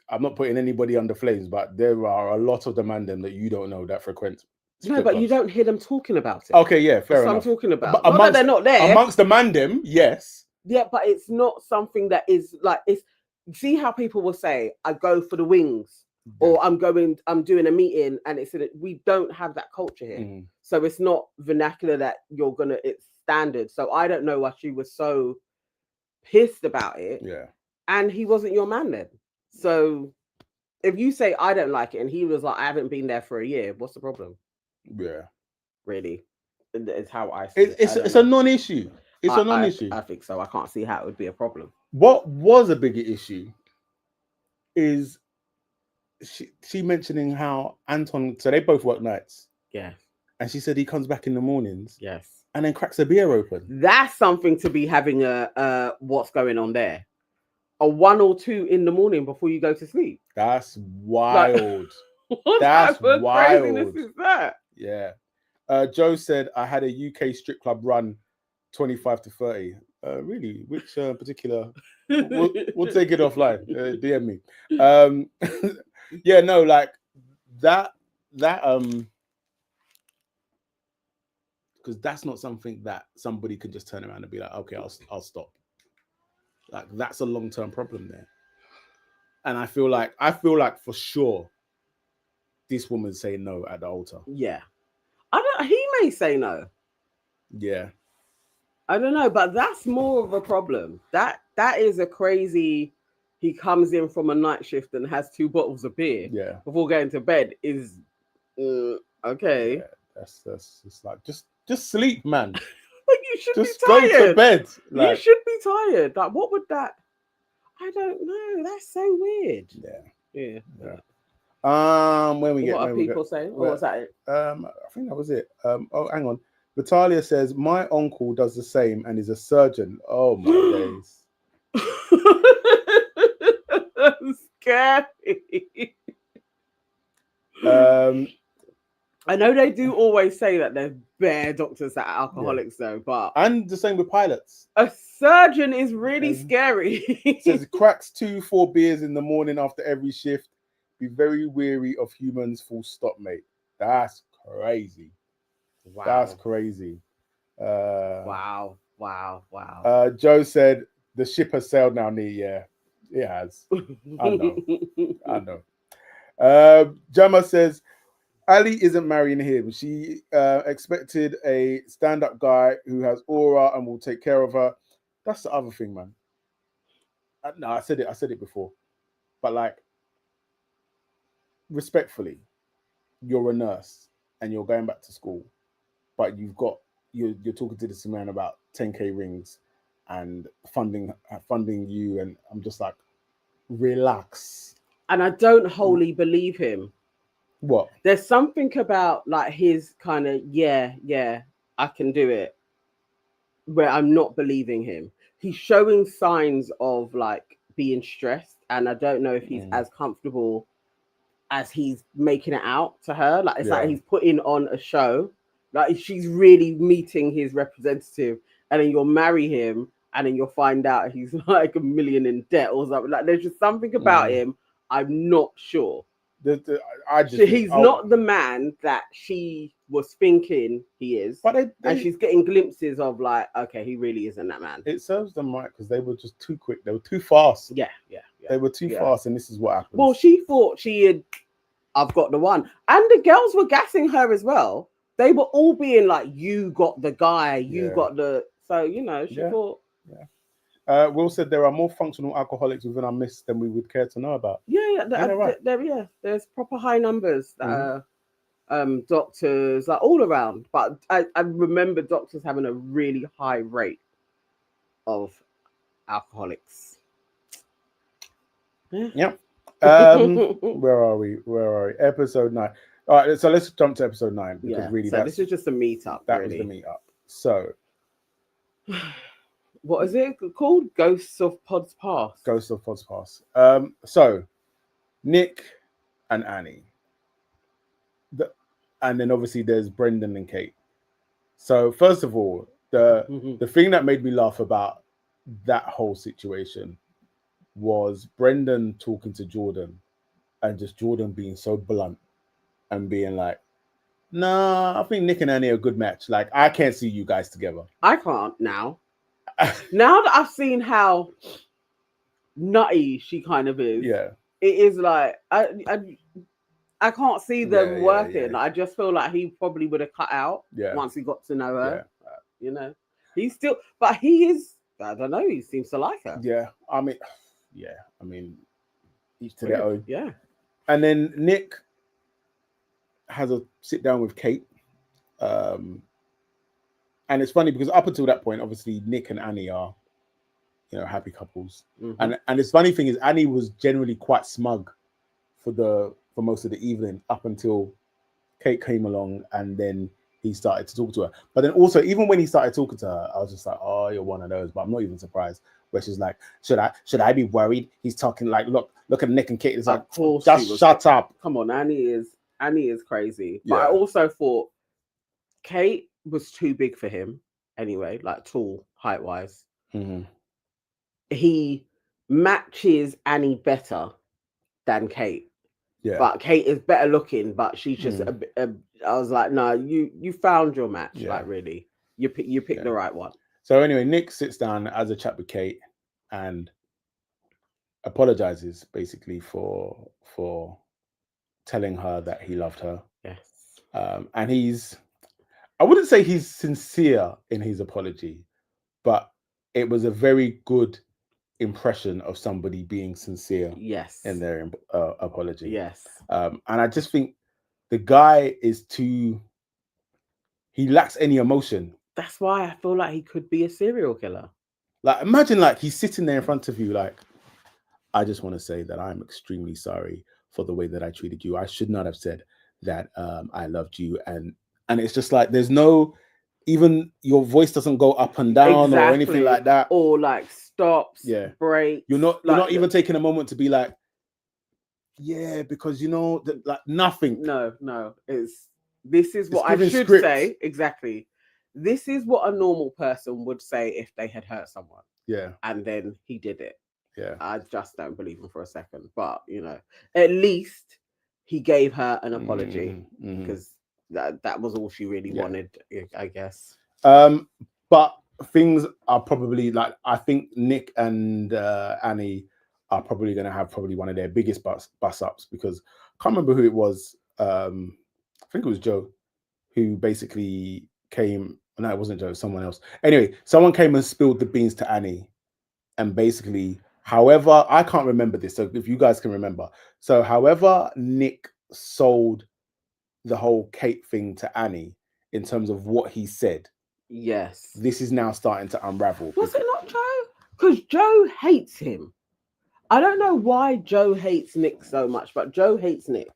I'm not putting anybody under flames, but there are a lot of the man them that you don't know that frequent. No, strip but you clubs. don't hear them talking about it. Okay, yeah, fair That's what enough. I'm talking about. But Not that they're not there. amongst the man them, yes. Yeah, but it's not something that is like it's. See how people will say, "I go for the wings," or I'm doing a meeting, and we don't have that culture here. Mhm. So it's not vernacular that it's standard. So I don't know why she was so pissed about it. Yeah. And he wasn't your man then. So if you say I don't like it, and he was like, I haven't been there for a year, what's the problem? Yeah. Really? It's how I see it. It's a non-issue. It's a non-issue. I think so. I can't see how it would be a problem. What was a bigger issue is she mentioning how Anton, so they both work nights. Yeah. And she said he comes back in the mornings. Yes. And then cracks a beer open. That's something to be having a what's going on there. A 1 or 2 in the morning before you go to sleep. That's wild. What That's type of wild. craziness is that? Yeah. Joe said, I had a UK strip club run 25 to 30. Really? Which particular? We'll take it offline. DM me. Yeah, no, like that because that's not something that somebody can just turn around and be like, okay, I'll stop. Like that's a long-term problem there. And I feel like for sure this woman's saying no at the altar. Yeah. He may say no. Yeah. I don't know, but that's more of a problem. That is a crazy. He comes in from a night shift and has 2 bottles of beer. Yeah. Before going to bed is okay. Yeah, that's it's like just sleep, man. But you should just be tired. go to bed. Like, you should be tired. Like, what would that? I don't know. That's so weird. Yeah. When we get, what are people saying? Or was that it? I think that was it. Oh, hang on. Vitalia says my uncle does the same and is a surgeon. Oh my days. Scary. I know they do always say that there's bare doctors that are alcoholics though, but and the same with pilots. A surgeon is really scary. Says cracks 2-4 beers in the morning after every shift. Be very weary of humans. Full stop, mate. That's crazy. Wow. That's crazy. Wow. Joe said the ship has sailed now. Yeah, it has. I know. Gemma says Ali isn't marrying him. She expected a stand-up guy who has aura and will take care of her. That's the other thing, man. No, I said it before, but like, respectfully, you're a nurse and you're going back to school, but you're talking to this man about 10K rings and funding you, and I'm just like, relax. And I don't wholly believe him. What? There's something about like his kind of yeah, I can do it, where I'm not believing him. He's showing signs of like being stressed, and I don't know if he's as comfortable as he's making it out to her. Like it's like he's putting on a show. Like she's really meeting his representative, and then you'll marry him, and then you'll find out he's like $1 million in debt or something. Like there's just something about him. I'm not sure. He's not the man that she was thinking he is, and she's getting glimpses of like, okay, he really isn't that man. It serves them right because they were just too quick. They were too fast. Yeah. They were too fast, and this is what happened. Well, she thought I've got the one, and the girls were gassing her as well. They were all being like, "You got the guy. You got the." So she thought. Yeah. Will said there are more functional alcoholics within our midst than we would care to know about. There's proper high numbers that are doctors, like all around. But I remember doctors having a really high rate of alcoholics. Yep. Where are we? Episode 9. All right, so let's jump to episode 9 because really, this is just a meetup. That was the meetup. So. What is it called? Ghosts of Pods Past. Ghosts of Pods Past. So, Nick and Annie. and then obviously there's Brendan and Kate. So first of all, the thing that made me laugh about that whole situation was Brendan talking to Jordan, and just Jordan being so blunt and being like, "Nah, I think Nick and Annie are a good match. Like, I can't see you guys together." I can't now. Now that I've seen how nutty she kind of is, Yeah, it is like I can't see them Yeah, working. yeah. I just feel like he probably would have cut out Yeah. once he got to know her. Yeah. You know, he's still, but he is. I don't know. He seems to like her. Yeah, I mean, each to their own. Yeah. And then Nick has a sit down with Kate. And it's funny because up until that point, obviously Nick and Annie are, happy couples. Mhm. And this funny thing is Annie was generally quite smug for most of the evening up until Kate came along, and then he started to talk to her. But then also, even when he started talking to her, I was just like, "Oh, you're one of those." But I'm not even surprised. Where she's like, "Should I be worried?" He's talking like, "Look at Nick and Kate." It's like, Of course, just shut up. Come on, Annie is crazy. But Yeah. I also thought Kate was too big for him anyway, like tall, height wise. Mm-hmm. He matches Annie better than Kate. Yeah. But Kate is better looking, but she's just I was like, no, you found your match. Yeah. Like, really, you picked the right one. So anyway, Nick sits down, has a chat with Kate, and apologizes basically for telling her that he loved her. Yes. And I wouldn't say he's sincere in his apology, but it was a very good impression of somebody being sincere Yes. in their apology. Yes. And I just think the guy he lacks any emotion. That's why I feel like he could be a serial killer. Like, imagine like he's sitting there in front of you like, "I just want to say that I'm extremely sorry for the way that I treated you. I should not have said that I loved you." And it's just like there's no, even your voice doesn't go up and down or anything like that. Or like stops, breaks. You're not even taking a moment to be like, yeah, because like nothing. No. This is what I should say. Exactly. This is what a normal person would say if they had hurt someone. Yeah. And then he did it. Yeah. I just don't believe him for a second. But at least he gave her an apology because that was all she really wanted, I guess. But things are probably like, I think Nick and Annie are probably going to have one of their biggest bus ups, because I can't remember who it was. I think it was Joe who basically came. No, it wasn't Joe, someone else. Anyway, someone came and spilled the beans to Annie, and basically, however, I can't remember this, so if you guys can remember. So however Nick sold the whole Kate thing to Annie in terms of what he said, yes, this is now starting to unravel. Was it not Joe? Because Joe hates him. I don't know why Joe hates Nick so much, but Joe hates Nick.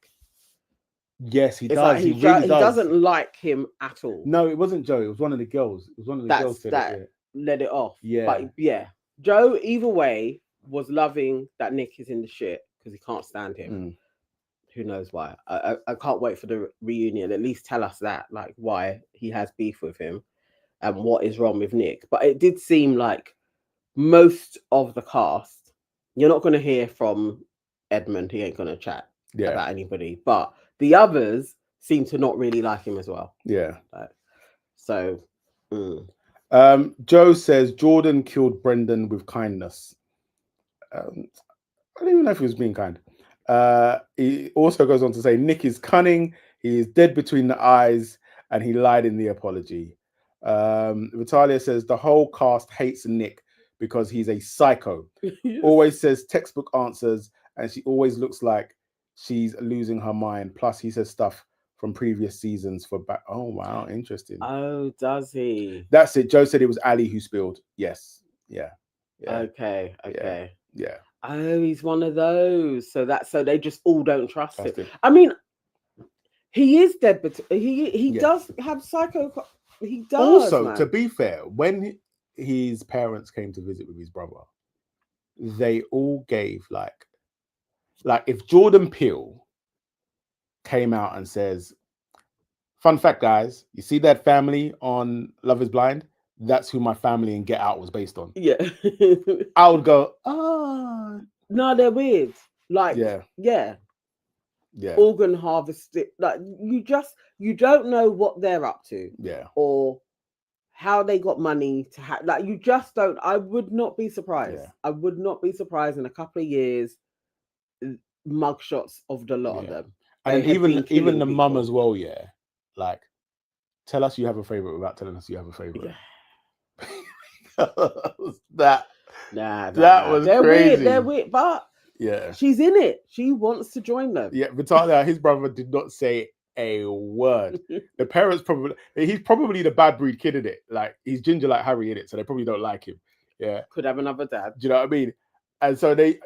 Yes, he does. Like he really he doesn't like him at all. No, it wasn't Joe. It was one of the girls. It was one of the girls that let it off. Yeah. But yeah, Joe, either way, was loving that Nick is in the shit because he can't stand him. Who knows why? I can't wait for the reunion. At least tell us that, like, why he has beef with him and what is wrong with Nick. But it did seem like most of the cast, you're not going to hear from Edmund. He ain't going to chat about anybody. But the others seem to not really like him as well. Yeah. So. Joe says Jordan killed Brendan with kindness. I don't even know if he was being kind. He also goes on to say Nick is cunning, he is dead between the eyes, and he lied in the apology. Vitalia says the whole cast hates Nick because he's a psycho. Yes. Always says textbook answers, and she always looks like she's losing her mind. Plus, he says stuff from previous seasons for back. Oh wow, interesting. Oh, does he? That's it. Joe said it was Ali who spilled. Yes. Yeah. Okay. Yeah. Oh, he's one of those. So they just all don't trust him. I mean, he is dead, but he does have psycho. He does. Also, man. To be fair, when his parents came to visit with his brother, they all gave like if Jordan Peele came out and says, Fun fact, guys, you see that family on Love is Blind? That's who my family in Get Out was based on. Yeah. I would go, ah. No, they're weird. Like, Yeah. Organ harvesting. Like, you don't know what they're up to. Yeah. Or how they got money to have. Like, you just don't. I would not be surprised. Yeah. I would not be surprised in a couple of years, mugshots of the lot of them. And They have been even killing the mum people. as well, yeah. Like, tell us you have a favorite without telling us you have a favorite. That was They're crazy. weird. They're weird, but yeah, she's in it. She wants to join them. Yeah, Vitalia, his brother did not say a word. The parents he's probably the bad breed kid in it. Like, he's ginger like Harry in it, so they probably don't like him. Yeah, could have another dad. Do you know what I mean? And so they,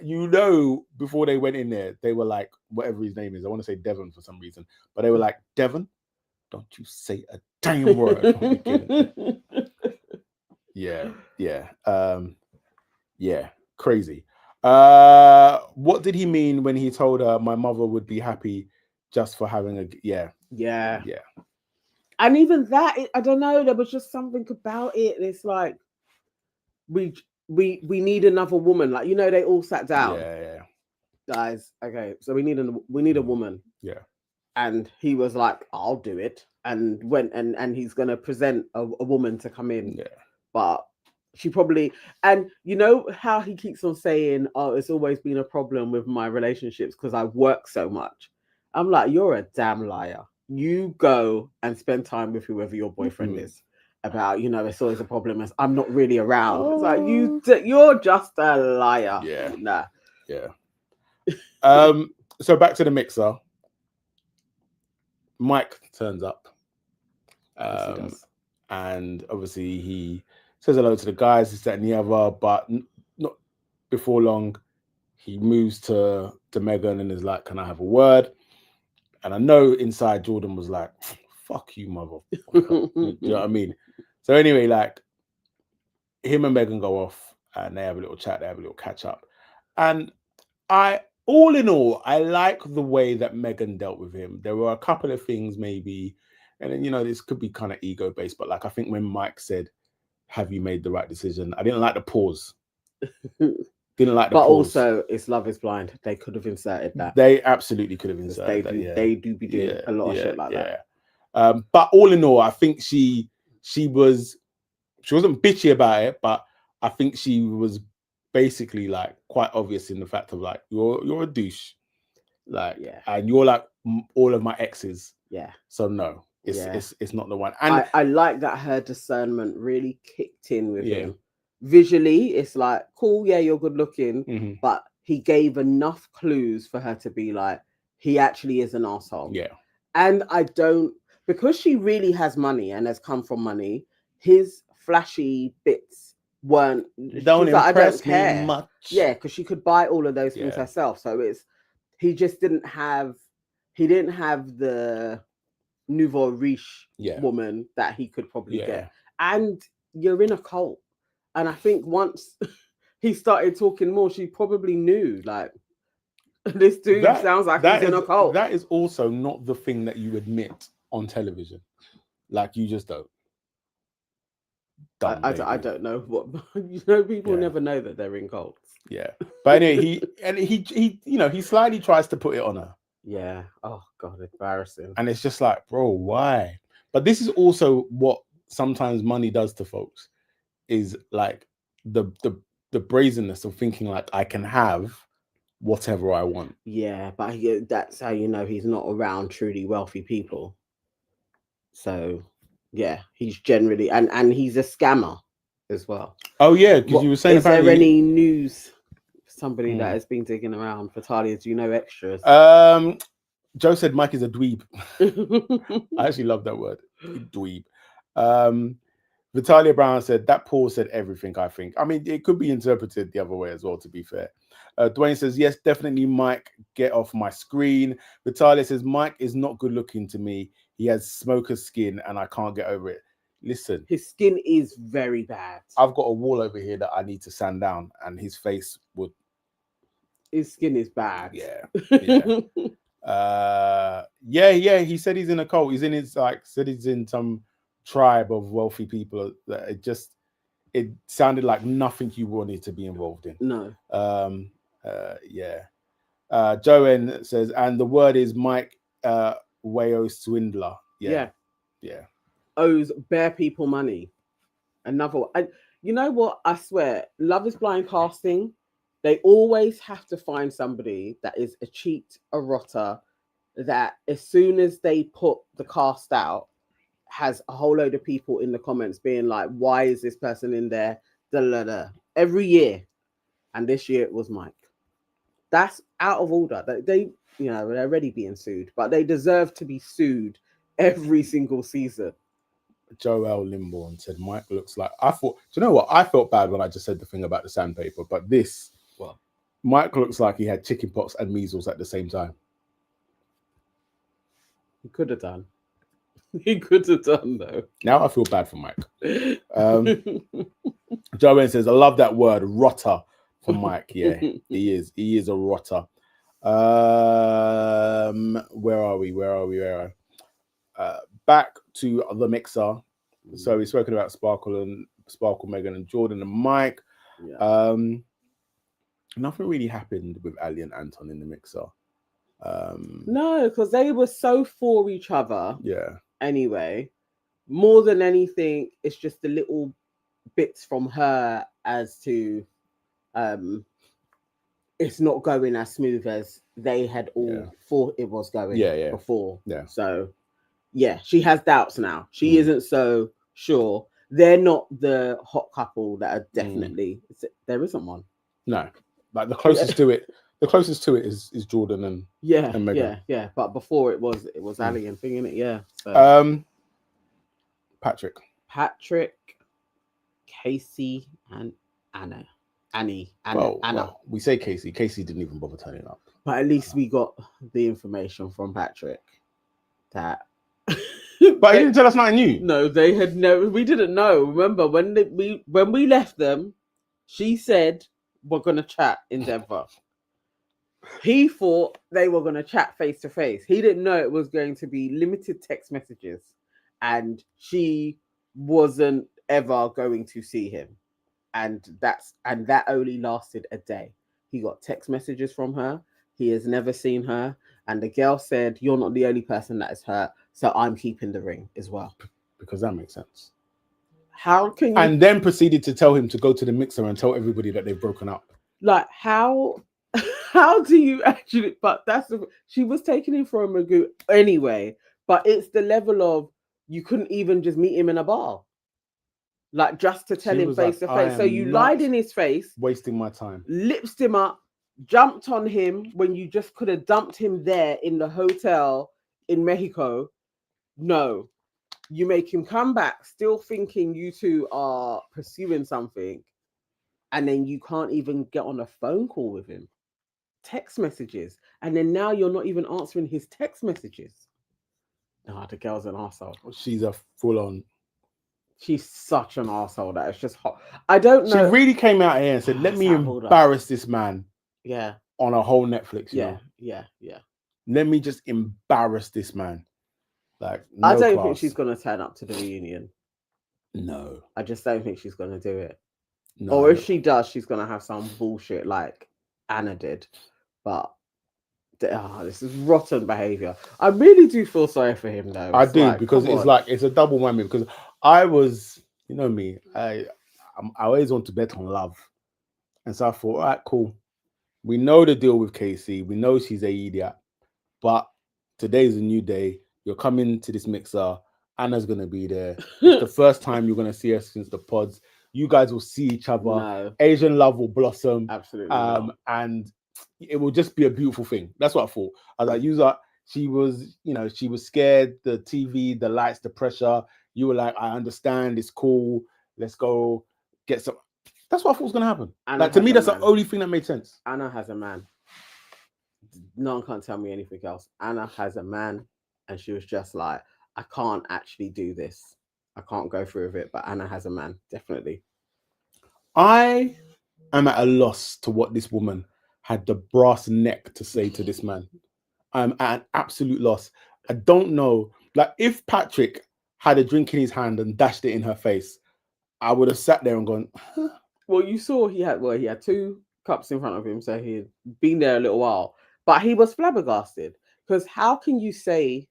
before they went in there, they were like, whatever his name is, I want to say Devon for some reason, but they were like, Devon, don't you say a damn word. Yeah, crazy. What did he mean when he told her my mother would be happy just for having a yeah. And even that, I don't know, there was just something about it. It's like we need another woman. Like, they all sat down. Yeah. Guys, okay, so we need a woman. Yeah. And he was like, I'll do it. And went and he's gonna present a woman to come in. Yeah. But she probably, and you know how he keeps on saying, oh, it's always been a problem with my relationships because I work so much. I'm like, you're a damn liar. You go and spend time with whoever your boyfriend is. About, it's always a problem as I'm not really around. It's like, you're just a liar. Yeah. Nah. Yeah. So back to the mixer. Mike turns up. Yes, he does. And obviously he says hello to the guys, this, that, and the other, but not before long, he moves to Megan and is like, can I have a word? And I know inside Jordan was like, fuck you, motherfucker. You know what I mean? So anyway, like, him and Megan go off and they have a little chat, they have a little catch up. And all in all, I like the way that Megan dealt with him. There were a couple of things maybe, and then, this could be kind of ego-based, but like, I think when Mike said, have you made the right decision? I didn't like the pause. But also, it's Love is Blind. They could have inserted that. They absolutely could have inserted that. Yeah. They do be doing a lot of shit like that. But all in all, I think she wasn't bitchy about it, but I think she was basically like quite obvious in the fact of like, you're a douche, like, and you're like all of my exes. Yeah. So no, it's not the one. And I like that her discernment really kicked in with him. Visually, it's like, cool, yeah, you're good looking, but he gave enough clues for her to be like, he actually is an asshole. Yeah. And because she really has money and has come from money, his flashy bits don't impress me much. Yeah, because she could buy all of those things herself. So he didn't have the nouveau riche woman that he could probably get. And you're in a cult. And I think once he started talking more, she probably knew, like, this dude sounds like he's in a cult. That is also not the thing that you admit on television. Like, you just don't. I don't know what people never know that they're in cults. Yeah, but anyway, he slightly tries to put it on her. Yeah. Oh God, embarrassing. And it's just like, bro, why? But this is also what sometimes money does to folks, is like the brazenness of thinking like, I can have whatever I want. Yeah, but that's how he's not around truly wealthy people. So yeah, he's generally and he's a scammer as well. Oh yeah, because you were saying, is there any news? Somebody that has been digging around for Talia, do you know extras? Joe said Mike is a dweeb. I actually love that word, dweeb. Vitalia Brown said that Paul said everything, I think. I mean, it could be interpreted the other way as well, to be fair. Dwayne says, yes, definitely Mike, get off my screen. Vitalia says, Mike is not good looking to me. He has smoker's skin and I can't get over it. Listen. His skin is very bad. I've got a wall over here that I need to sand down and his face would. His skin is bad. Yeah. Yeah. He said he's in a cult. He's in his said he's in some tribe of wealthy people. That it sounded like nothing you wanted to be involved in. No. Yeah. Joanne says, and the word is Mike Wayo swindler. Yeah. Owes bare people money. Another one. And you know what? I swear, Love is Blind casting, they always have to find somebody that is a cheat, a rotter, that as soon as they put the cast out, has a whole load of people in the comments being like, why is this person in there? Da, da, da. Every year. And this year it was Mike. That's out of order. They they're already being sued, but they deserve to be sued every single season. Joel Limborn said Mike looks like, I thought, do you know what? I felt bad when I just said the thing about the sandpaper, but this, well, Mike looks like he had chickenpox and measles at the same time. He could have done. He could have done, though. Now I feel bad for Mike. Joanne says, I love that word, rotter, for Mike. Yeah, he is. He is a rotter. Where are we? Back to the mixer. So we've spoken about Sparkle, Megan, and Jordan and Mike. Yeah. Nothing really happened with Ali and Anton in the mixer. No, because they were so for each other. Yeah. Anyway, more than anything, it's just the little bits from her as to it's not going as smooth as they had all thought it was going before. Yeah. So yeah, she has doubts now. She isn't so sure. They're not the hot couple that are definitely there isn't one. No. Like the closest to it is Jordan and Megan. Yeah. But before it was Ali and thing in it, yeah. So Patrick, Casey, and Anna. Annie. Well, we say Casey. Casey didn't even bother turning up. But at least we got the information from Patrick that. But he didn't tell us nothing new. No, they had we didn't know. Remember when we left them, she said we're gonna chat in Denver. He thought they were gonna chat face to face. He didn't know it was going to be limited text messages, and she wasn't ever going to see him. And that only lasted a day. He got text messages from her. He has never seen her. And the girl said, you're not the only person that is hurt, so I'm keeping the ring as well. Because that makes sense. How can you... And then proceeded to tell him to go to the mixer and tell everybody that they've broken up. Like, how do you actually... But she was taking him for a magoo anyway. But it's the level of, you couldn't even just meet him in a bar. Like, just to tell him face to face. So you lied in his face. Wasting my time. Lipsed him up. Jumped on him when you just could have dumped him there in the hotel in Mexico. No. You make him come back still thinking you two are pursuing something. And then you can't even get on a phone call with him. Text messages. And then now you're not even answering his text messages. Nah, the girl's an arsehole. She's a full-on... She's such an arsehole that it's just hot. I don't know. She really came out here and said, let me embarrass this man. Yeah. On a whole Netflix. Yeah. Let me just embarrass this man. Like, I don't think she's going to turn up to the reunion. No. I just don't think she's going to do it. No. Or if she does, she's going to have some bullshit like Anna did. But this is rotten behavior. I really do feel sorry for him, though. I do, because it's a double whammy. Because I was, you know me, I always want to bet on love. And so I thought, all right, cool. We know the deal with Casey. We know she's a idiot. But today's a new day. You're coming to this mixer. Anna's going to be there. It's the first time you're going to see her since the pods. You guys will see each other. No. Asian love will blossom. Absolutely. And it will just be a beautiful thing. That's what I thought. I was like, she was scared, the TV, the lights, the pressure. You were like, I understand, it's cool. Let's go get some. That's what I thought was going to happen. Like, to me, that's the only thing that made sense. Anna has a man. No one can't tell me anything else. Anna has a man, and she was just like, I can't actually do this. I can't go through with it, but Anna has a man, definitely. I am at a loss to what this woman had the brass neck to say to this man. I'm at an absolute loss. I don't know. Like, if Patrick had a drink in his hand and dashed it in her face, I would have sat there and gone, huh? Well, you saw he had 2 cups in front of him, so he had been there a little while. But he was flabbergasted, because how can you say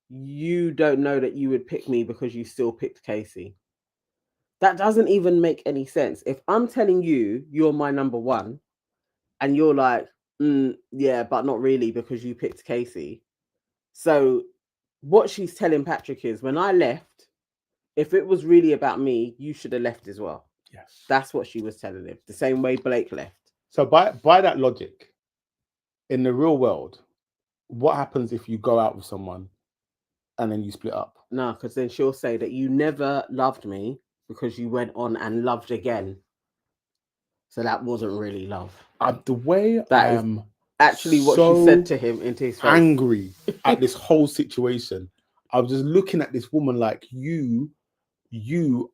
you don't know that you would pick me because you still picked Casey? That doesn't even make any sense. If I'm telling you you're my number one, and you're like, yeah, but not really because you picked Casey. So what she's telling Patrick is, when I left, if it was really about me, you should have left as well. Yes. That's what she was telling him. The same way Blake left. So by that logic, in the real world, what happens if you go out with someone and then you split up? No, because then she'll say that you never loved me because you went on and loved again. So that wasn't really love. The way That I is am actually what so she said to him into his face. angry at this whole situation. I was just looking at this woman like, you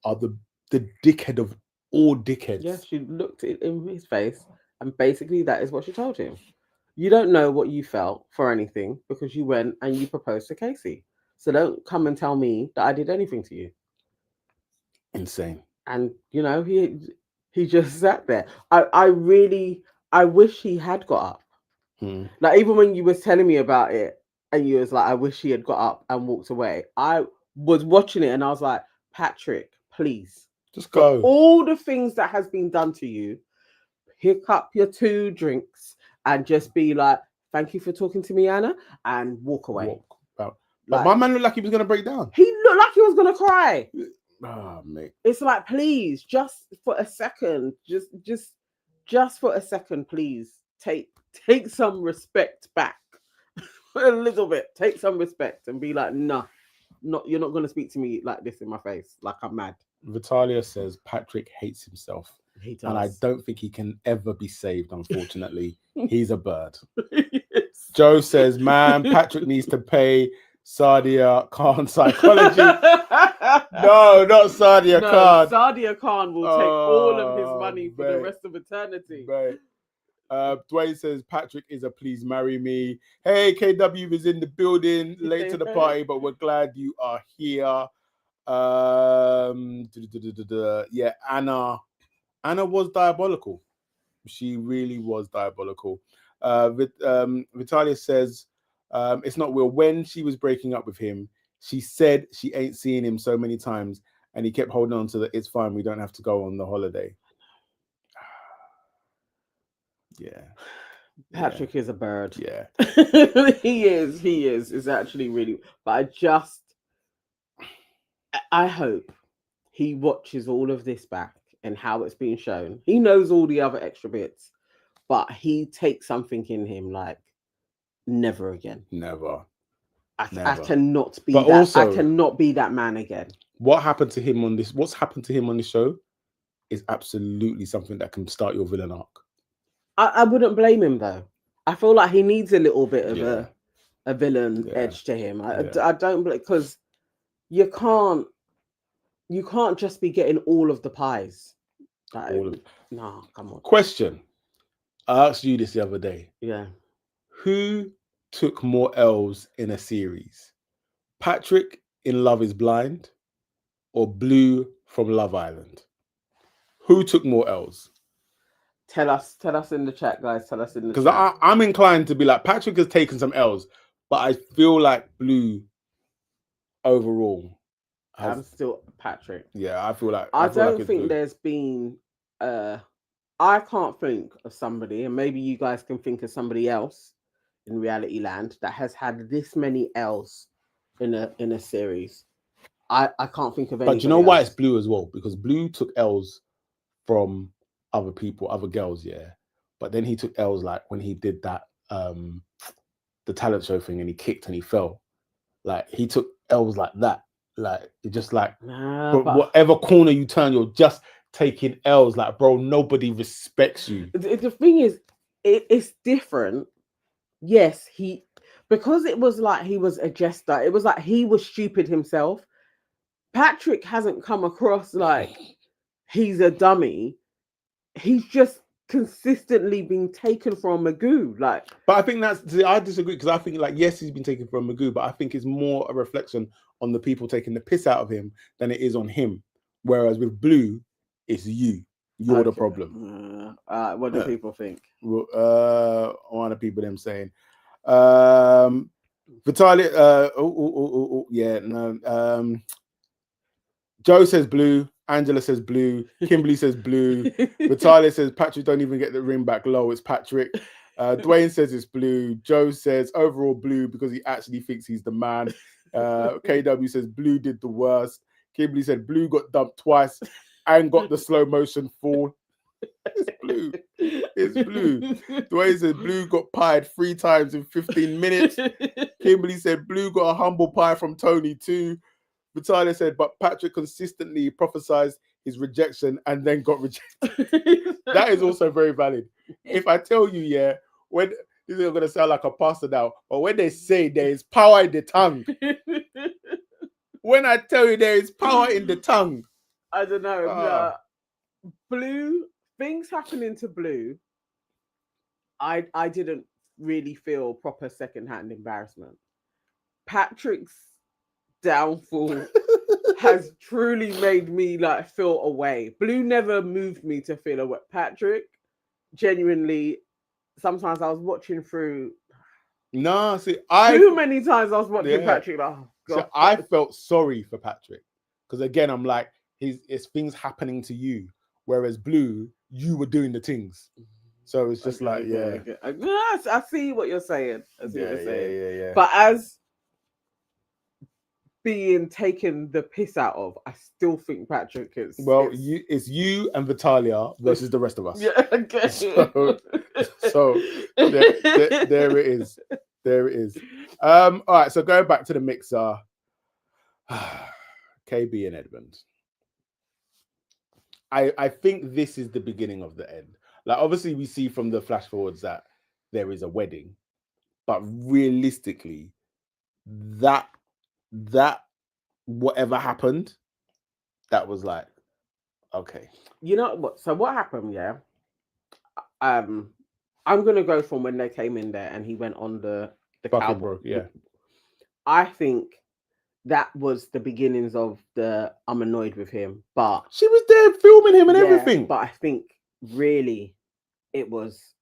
are the dickhead of all dickheads. Yeah, she looked in his face, and basically that is what she told him. You don't know what you felt for anything because you went and you proposed to Casey. So don't come and tell me that I did anything to you. Insane. And you know, he just sat there. I wish he had got up. Like, even when you was telling me about it and you was like, I wish he had got up and walked away, I was watching it and I was like, Patrick, please just go. For all the things that has been done to you, pick up your 2 drinks and just be like, thank you for talking to me, Anna, and walk away. But my man looked like he was gonna break down. He looked like he was gonna cry. Oh, mate. It's like, please, just for a second, just for a second, please take some respect back. A little bit. Take some respect and be like, nah, you're not gonna speak to me like this in my face, like I'm mad. Vitalia says Patrick hates himself. He does. And I don't think he can ever be saved, unfortunately. He's a bird. Yes. Joe says, man, Patrick needs to pay Sadia Khan psychology. No, not Sadia Khan. Sadia Khan will take all of his money for the rest of eternity. Right. Dwayne says Patrick is a please marry me. Hey, KW is in the building, late to the party, but we're glad you are here. Yeah, Anna was diabolical. She really was diabolical. Vitalia says it's not Will. When she was breaking up with him, she said she ain't seen him so many times, and he kept holding on to the it's fine, we don't have to go on the holiday. Yeah. Patrick is a bird. Yeah. He is. It's actually really, but I hope he watches all of this back and how it's being shown. He knows all the other extra bits, but he takes something in him like, never again. Never. I cannot be but that. Also, I cannot be that man again. What's happened to him on the show is absolutely something that can start your villain arc. I wouldn't blame him though. I feel like he needs a little bit of a villain edge to him. I don't, because you can't just be getting all of the pies. No, come on. Question. I asked you this the other day. Yeah. Who took more L's in a series? Patrick in Love is Blind or Blue from Love Island? Who took more L's? Tell us in the chat, guys. Tell us in the chat. Because I'm inclined to be like, Patrick has taken some L's, but I feel like Blue overall. I'm still Patrick. Yeah, I feel like I don't think there's been I can't think of somebody, and maybe you guys can think of somebody else in reality land that has had this many L's in a series. I can't think of any. But you know why it's Blue as well? Because Blue took L's from other people, other girls, yeah. But then he took L's like when he did that the talent show thing and he kicked and he fell. Like he took L's like that. Like it just like but whatever corner you turn, you're just taking L's. Like, bro, nobody respects you. The thing is, it's different. Yes, because it was like he was a jester. It was like he was stupid himself. Patrick hasn't come across like he's a dummy. He's just consistently being taken from Magoo. Like, But I think I disagree because I think like yes, he's been taken from Magoo, but I think it's more a reflection on the people taking the piss out of him than it is on him. Whereas with Blue, it's you. You're the problem. What do people think? One of the people them saying, Vitaly. Yeah, no. Joe says Blue. Angela says Blue. Kimberly says Blue. Vitalia says Patrick don't even get the ring back low. It's Patrick. Dwayne says it's Blue. Joe says overall Blue because he actually thinks he's the man. KW says Blue did the worst. Kimberly said Blue got dumped twice and got the slow motion fall. It's Blue. It's Blue. Dwayne said Blue got pied 3 times in 15 minutes. Kimberly said Blue got a humble pie from Tony too. Vitalia said, but Patrick consistently prophesied his rejection and then got rejected. That is also very valid. If I tell you, yeah, when this is going to sound like a pastor now, but when they say there is power in the tongue, when I tell you there is power in the tongue, I don't know. Blue, things happening to Blue, I didn't really feel proper secondhand embarrassment. Patrick's downfall has truly made me like feel away. Blue never moved me to feel away. Patrick, genuinely, sometimes I was watching through. No, see, too many times I was watching Patrick. Like, oh God. So I felt sorry for Patrick because again, I'm like, it's things happening to you, whereas Blue, you were doing the things. So it's just I see what you're saying. Yeah. But as being taken the piss out of, I still think Patrick is. Well, it's you and Vitalia versus the rest of us. Yeah, okay. So there it is. There it is. All right. So going back to the mixer, KB and Edmund. I think this is the beginning of the end. Like obviously we see from the flash forwards that there is a wedding, but realistically, that whatever happened, that was like, okay. You know what? So what happened? Yeah. I'm gonna go from when they came in there and he went on the cowboy. Yeah. I think that was the beginnings of the I'm annoyed with him, but she was there filming him and everything. But I think really it was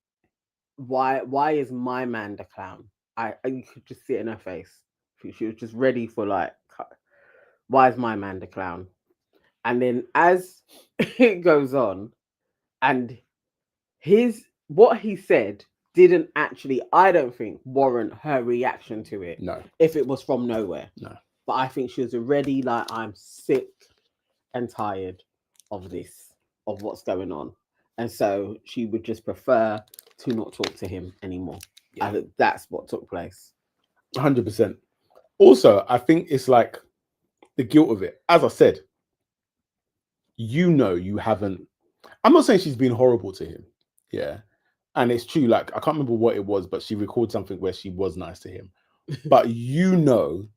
why is my man the clown? You could just see it in her face. She was just ready for like, why is my man the clown? And then as it goes on, and what he said didn't actually, I don't think, warrant her reaction to it. No. If it was from nowhere. No. But I think she was already like, I'm sick and tired of this, of what's going on. And so she would just prefer to not talk to him anymore. Yeah. I think that's what took place. 100%. Also, I think it's like the guilt of it. As I said, you haven't. I'm not saying she's been horrible to him. Yeah. And it's true. Like, I can't remember what it was, but she recorded something where she was nice to him. But you know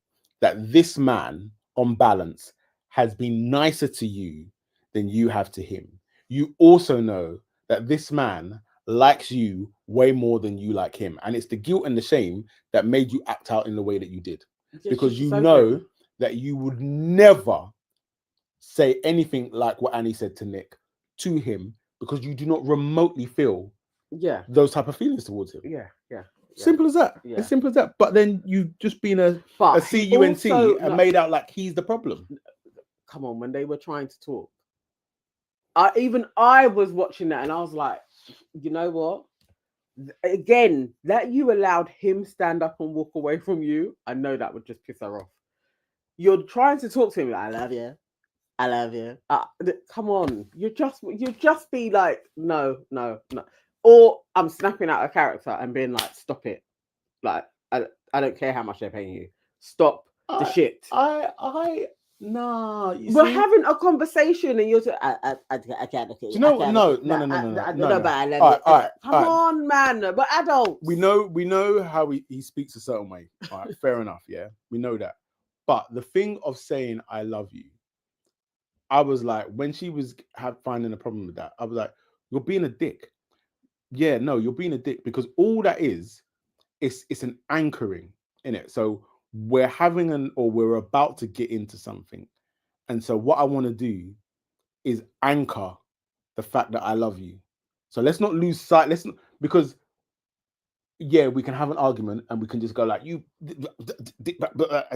that this man, on balance, has been nicer to you than you have to him. You also know that this man likes you way more than you like him. And it's the guilt and the shame that made you act out in the way that you did. Because you know that you would never say anything like what Annie said to Nick to him because you do not remotely feel those type of feelings towards him. Yeah. Simple as that. Yeah. As simple as that. But then you've just been a CUNT and made out like he's the problem. Come on, when they were trying to talk, I was watching that and I was like, you know what? Again, that you allowed him stand up and walk away from you, I know that would just piss her off. You're trying to talk to him like, I love you. Come on, you just be like, no. Or I'm snapping out a character and being like, stop it. Like, I don't care how much they're paying you. Stop the shit. No. We're having a conversation and you're I can't. Do you know? No. But I love it. Come on, man. We're adults. We know how he speaks a certain way. All right, fair enough. Yeah, we know that. But the thing of saying I love you, I was like, when she was finding a problem with that, I was like, you're being a dick. yeah, no, you're being a dick because all that is, it's an anchoring in it. So we're we're about to get into something, and so what I want to do is anchor the fact that I love you. So let's not lose sight. Let's not, because yeah, we can have an argument and we can just go like you and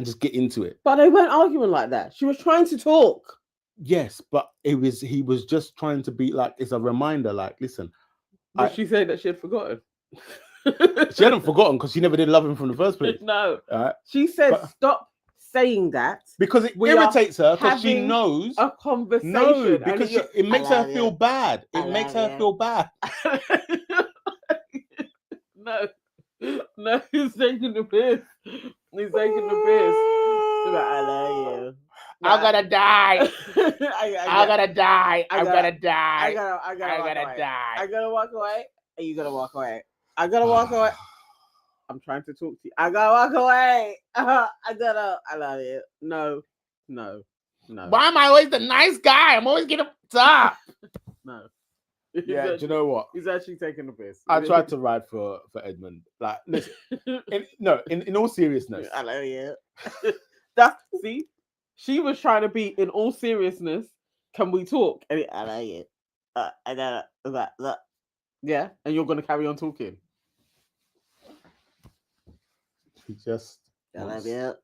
just get into it. But they weren't arguing like that. She was trying to talk. Yes, but he was just trying to be like, it's a reminder, like, listen. Did she say that she had forgotten? She hadn't forgotten because she never did love him from the first place. No. She said, stop saying that. Because it irritates her because she knows a conversation. No, because it makes her feel bad. It makes her feel bad. No, he's taking the piss. He's taking the piss. He's like, I love you. I'm gonna die. I'm gonna die. I'm gonna die. I gotta die. I gotta walk away. And you gotta walk away. I gotta walk away. I'm trying to talk to you. I gotta walk away. I love you. No. Why am I always the nice guy? I'm always getting top. No. Yeah, do you know what? He's actually taking the piss. I tried to ride for Edmund. Like, listen, in all seriousness. I love you. See, she was trying to be in all seriousness. Can we talk? And I love you. I know that. Yeah, and you're gonna carry on talking. He just. I love you.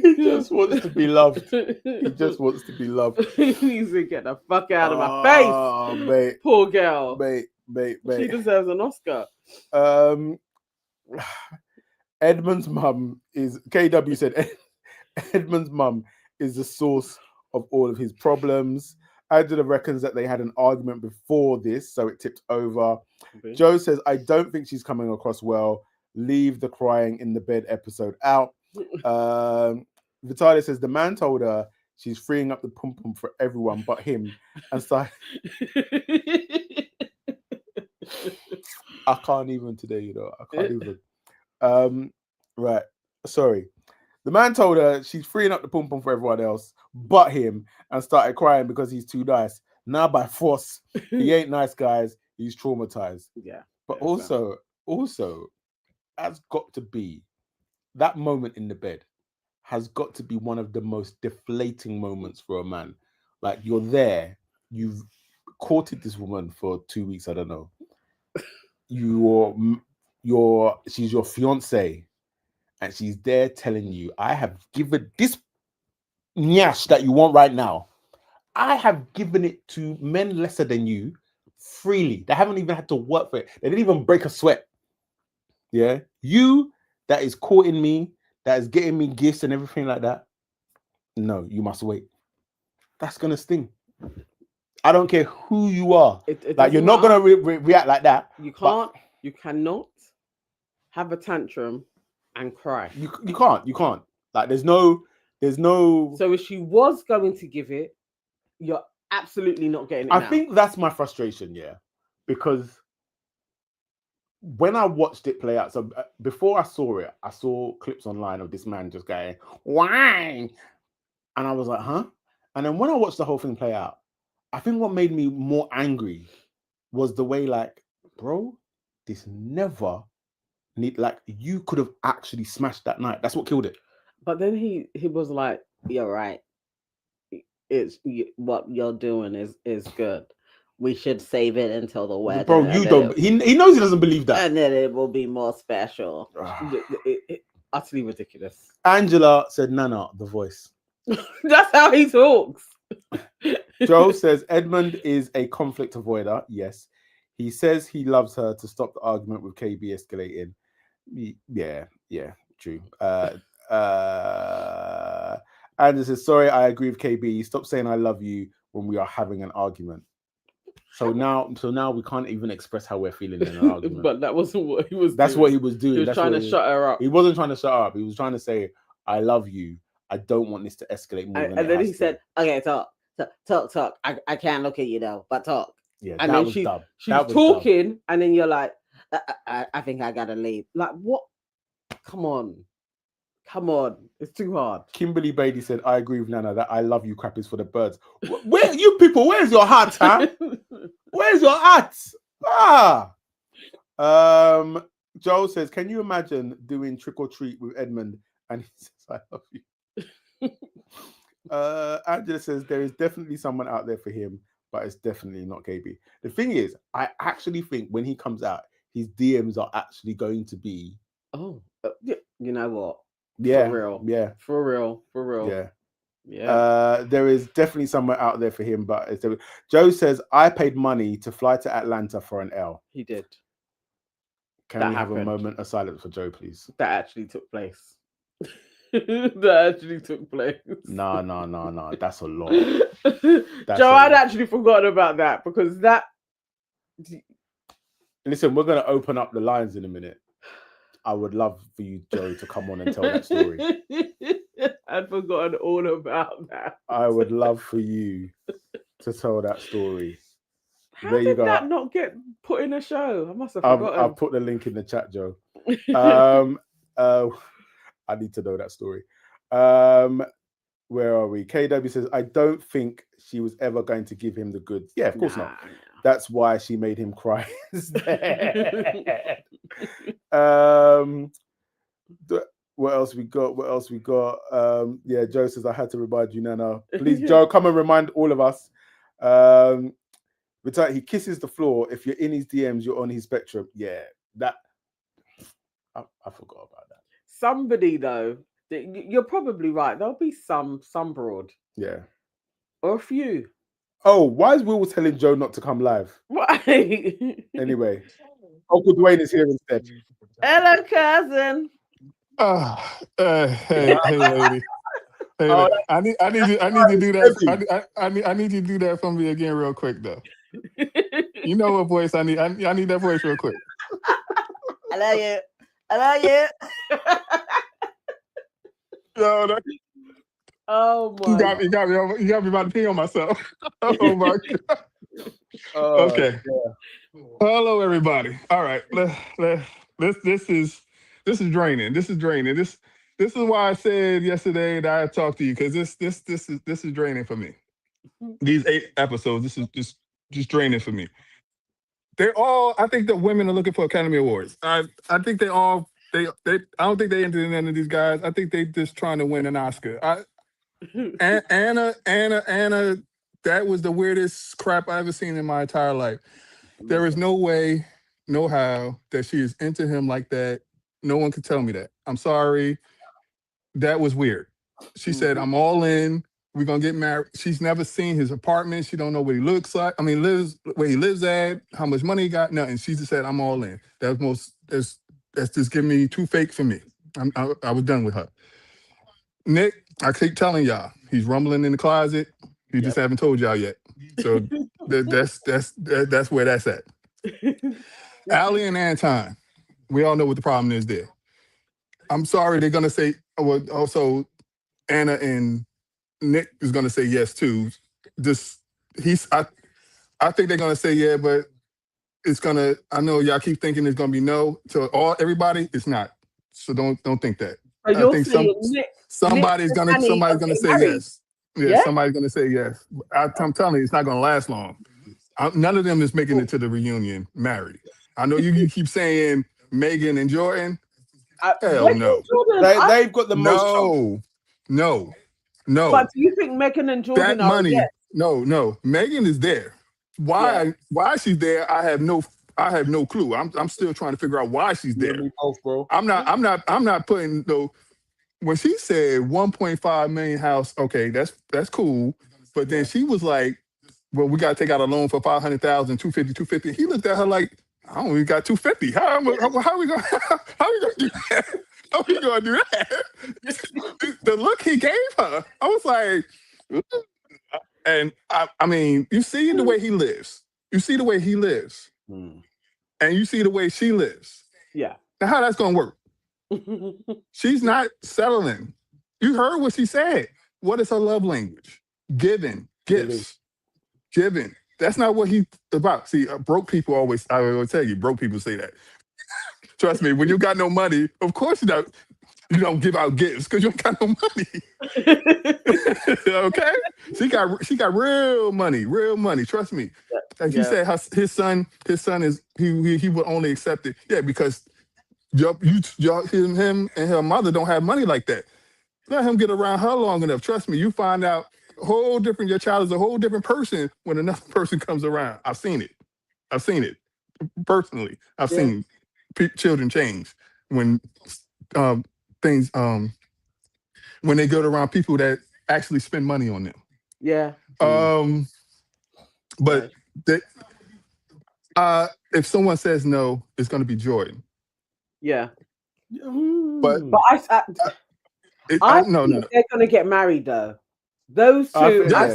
He just wants to be loved. He just wants to be loved. He needs to get the fuck out of my face. Oh, mate. Poor girl. Mate. She deserves an Oscar. Edmund's mum is, KW said, Edmund's mum is the source of all of his problems. Angela reckons that they had an argument before this, so it tipped over. Okay. Joe says, I don't think she's coming across well. Leave the crying in the bed episode out. Vitalia says, the man told her she's freeing up the pum-pum for everyone but him. And so I can't even today, you know. I can't even. Right. Sorry. The man told her she's freeing up the pum-pum for everyone else but him and started crying because he's too nice. Now by force, he ain't nice, guys. He's traumatized. Yeah. But also, has got to be, that moment in the bed has got to be one of the most deflating moments for a man. Like, you're there, you've courted this woman for 2 weeks, I don't know. She's your fiance, and she's there telling you, I have given this nyash that you want right now, I have given it to men lesser than you freely. They haven't even had to work for it. They didn't even break a sweat. Yeah, you that is courting me, that is getting me gifts and everything like that. No, you must wait. That's gonna sting. I don't care who you are. Like, you're not gonna react like that. You can't. You cannot have a tantrum and cry. You can't. Like, there's no. So if she was going to give it, you're absolutely not getting it. I think that's my frustration. Yeah, because when I watched it play out, so before I saw it, I saw clips online of this man just going, why? And I was like, huh? And then when I watched the whole thing play out, I think what made me more angry was the way, like, bro, this never you could have actually smashed that night. That's what killed it. But then he was like, you're right. What you're doing is good. We should save it until the wedding. Bro, you don't. He knows he doesn't believe that. And then it will be more special. Utterly ridiculous. Angela said, Nana, the voice. That's how he talks. Joe says, Edmund is a conflict avoider. Yes. He says he loves her to stop the argument with KB escalating. Yeah, true. Andrew says, sorry, I agree with KB. Stop saying I love you when we are having an argument. So now we can't even express how we're feeling in an argument. But that wasn't what he was That's doing. what he was doing. He was trying to shut her up. He wasn't trying to shut her up. He was trying to say, I love you. I don't want this to escalate more than and then he said, okay, talk. I can't look at you though, but talk. Yeah, and that then was dumb. She's talking, and then you're like, I think I gotta leave. Like, what? Come on. It's too hard. Kimberly Bailey said, I agree with Nana that I love you crap is for the birds. Where you people, where's your heart, huh? Where's your heart? Joel says, can you imagine doing trick or treat with Edmund? And he says, I love you. Angela says, there is definitely someone out there for him, but it's definitely not KB. The thing is, I actually think when he comes out, his DMs are actually going to be. Oh, you know what? Yeah. For real. Yeah. For real. Yeah. Yeah. There is definitely somewhere out there for him, but Joe says, I paid money to fly to Atlanta for an L. He did. Can we have a moment of silence for Joe, please? That actually took place. That actually took place. No. That's a lot. Joe, I'd actually forgotten about that because that. Listen, we're going to open up the lines in a minute. I would love for you, Joe, to come on and tell that story. I'd forgotten all about that. I would love for you to tell that story. How did that not get put in a show? I must have forgotten. I'll put the link in the chat, Joe. I need to know that story. Where are we? KW says, I don't think she was ever going to give him the goods. Yeah, of course not. That's why she made him cry instead. What else we got? Yeah, Joe says, I had to remind you, Nana. Please, Joe, come and remind all of us. He kisses the floor. If you're in his DMs, you're on his spectrum. Yeah, that I forgot about that. Somebody though, you're probably right. There'll be some broad. Yeah. Or a few. Oh, why is Will telling Joe not to come live? Why? Anyway, Uncle Dwayne is here instead. Hello, cousin. Hey, lady. Hey, I need you to do that. I need you to do that for me again, real quick, though. You know what voice I need? I need that voice real quick. I love you. Yo, oh my! You got me about to pee on myself. Oh my God. Okay. Yeah. Hello, everybody. All right. This is draining. This is draining. This is why I said yesterday that I talked to you, because this is draining for me. These 8 episodes, this is just draining for me. I think the women are looking for Academy Awards. I think they I don't think they into none of these guys. I think they just trying to win an Oscar. Anna, that was the weirdest crap I ever seen in my entire life. There is no way, no how that she is into him like that. No one could tell me that. I'm sorry. That was weird. She said, I'm all in. We're going to get married. She's never seen his apartment. She don't know what he looks like. I mean, where he lives at, how much money he got, nothing. She just said, I'm all in. That's just giving me too fake for me. I was done with her. Nick, I keep telling y'all, he's rumbling in the closet. He just haven't told y'all yet. So that's where that's at. Allie and Anton, we all know what the problem is there. I'm sorry, they're gonna say. Well, also Anna and Nick is gonna say yes too. I think they're gonna say yeah, but it's gonna. I know y'all keep thinking it's gonna be no to everybody. It's not. So don't think that. I think somebody's gonna say yes. Yeah, somebody's gonna say yes. I'm telling you, it's not gonna last long. None of them is making it to the reunion married. I know you keep saying Megan and Jordan. Hell no. They've got the most. No. But do you think Megan and Jordan that money? No. Megan is there. Why she's there? I have no clue. I'm still trying to figure out why she's there. Both, bro. I'm not putting though. When she said 1.5 million house, okay, that's cool. But then she was like, well, we got to take out a loan for 500,000, 250. He looked at her like, I only got 250. How are we going to do that? How are we going to do that? The look he gave her, I was like, and I mean, you see the way he lives. And you see the way she lives. Yeah. Now, how that's going to work? She's not settling. You heard what she said. What is her love language? Giving gifts. Giving. That's not what he's about. See, broke people I always tell you, broke people say that. Trust me, when you got no money, of course you don't give out gifts because you don't got no money. Okay? She got real money. Trust me. Like you said, his son is he would only accept it. Yeah, because him and her mother don't have money like that. Let him get around her long enough. Trust me, you find out your child is a whole different person when another person comes around. I've seen it personally. I've seen children change when things when they go around people that actually spend money on them. Yeah. But if someone says no, it's going to be Jordan. Yeah. But I think they're going to get married though. Those two. I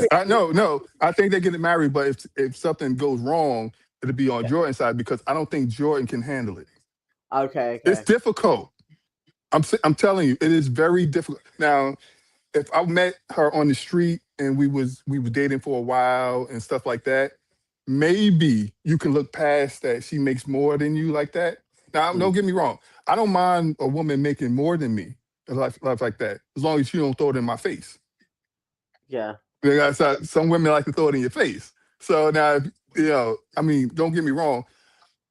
think they're getting married. But if something goes wrong, it'll be on Jordan's side because I don't think Jordan can handle it. Okay. It's difficult. I'm telling you, it is very difficult. Now, if I met her on the street and we were dating for a while and stuff like that, maybe you can look past that she makes more than you like that. Now, don't get me wrong. I don't mind a woman making more than me, like that, as long as you don't throw it in my face. Yeah. Some women like to throw it in your face. So now, don't get me wrong.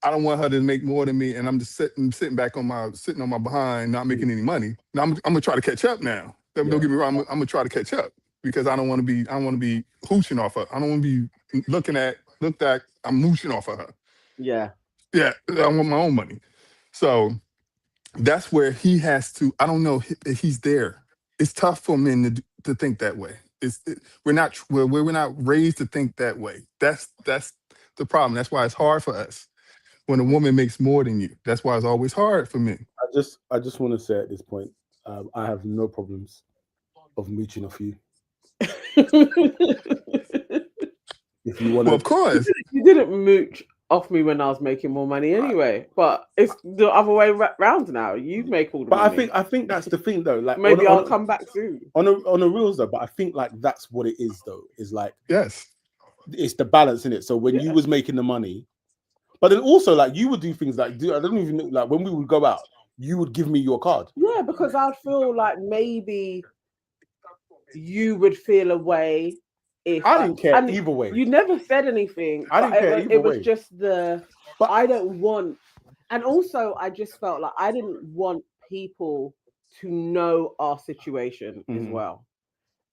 I don't want her to make more than me, and I'm just sitting on my behind, not making any money. Now I'm gonna try to catch up now. Don't get me wrong. I'm gonna try to catch up because I don't want to be hooching off her. I don't want to be looked at. I'm mooching off of her. Yeah. Yeah. I want my own money. So that's where he has to. I don't know if he's there. It's tough for men to think that way. We're not raised to think that way. That's the problem. That's why it's hard for us. When a woman makes more than you, that's why it's always hard for men. I just want to say at this point, I have no problems of mooching off you. If you want, of course, you didn't mooch off me when I was making more money anyway. But it's the other way round now. You make all the money. I think that's the thing though. Like maybe I'll come back soon on a reels though. But I think like that's what it is though. Is like yes, it's the balance in it. So when you was making the money. But then also, like, you would do things like, I don't even know, like, when we would go out, you would give me your card. Yeah, because I'd feel like maybe you would feel a way if... I didn't care either way. You never said anything. I didn't care either way. It was just but I don't want... And also, I just felt like I didn't want people to know our situation as well.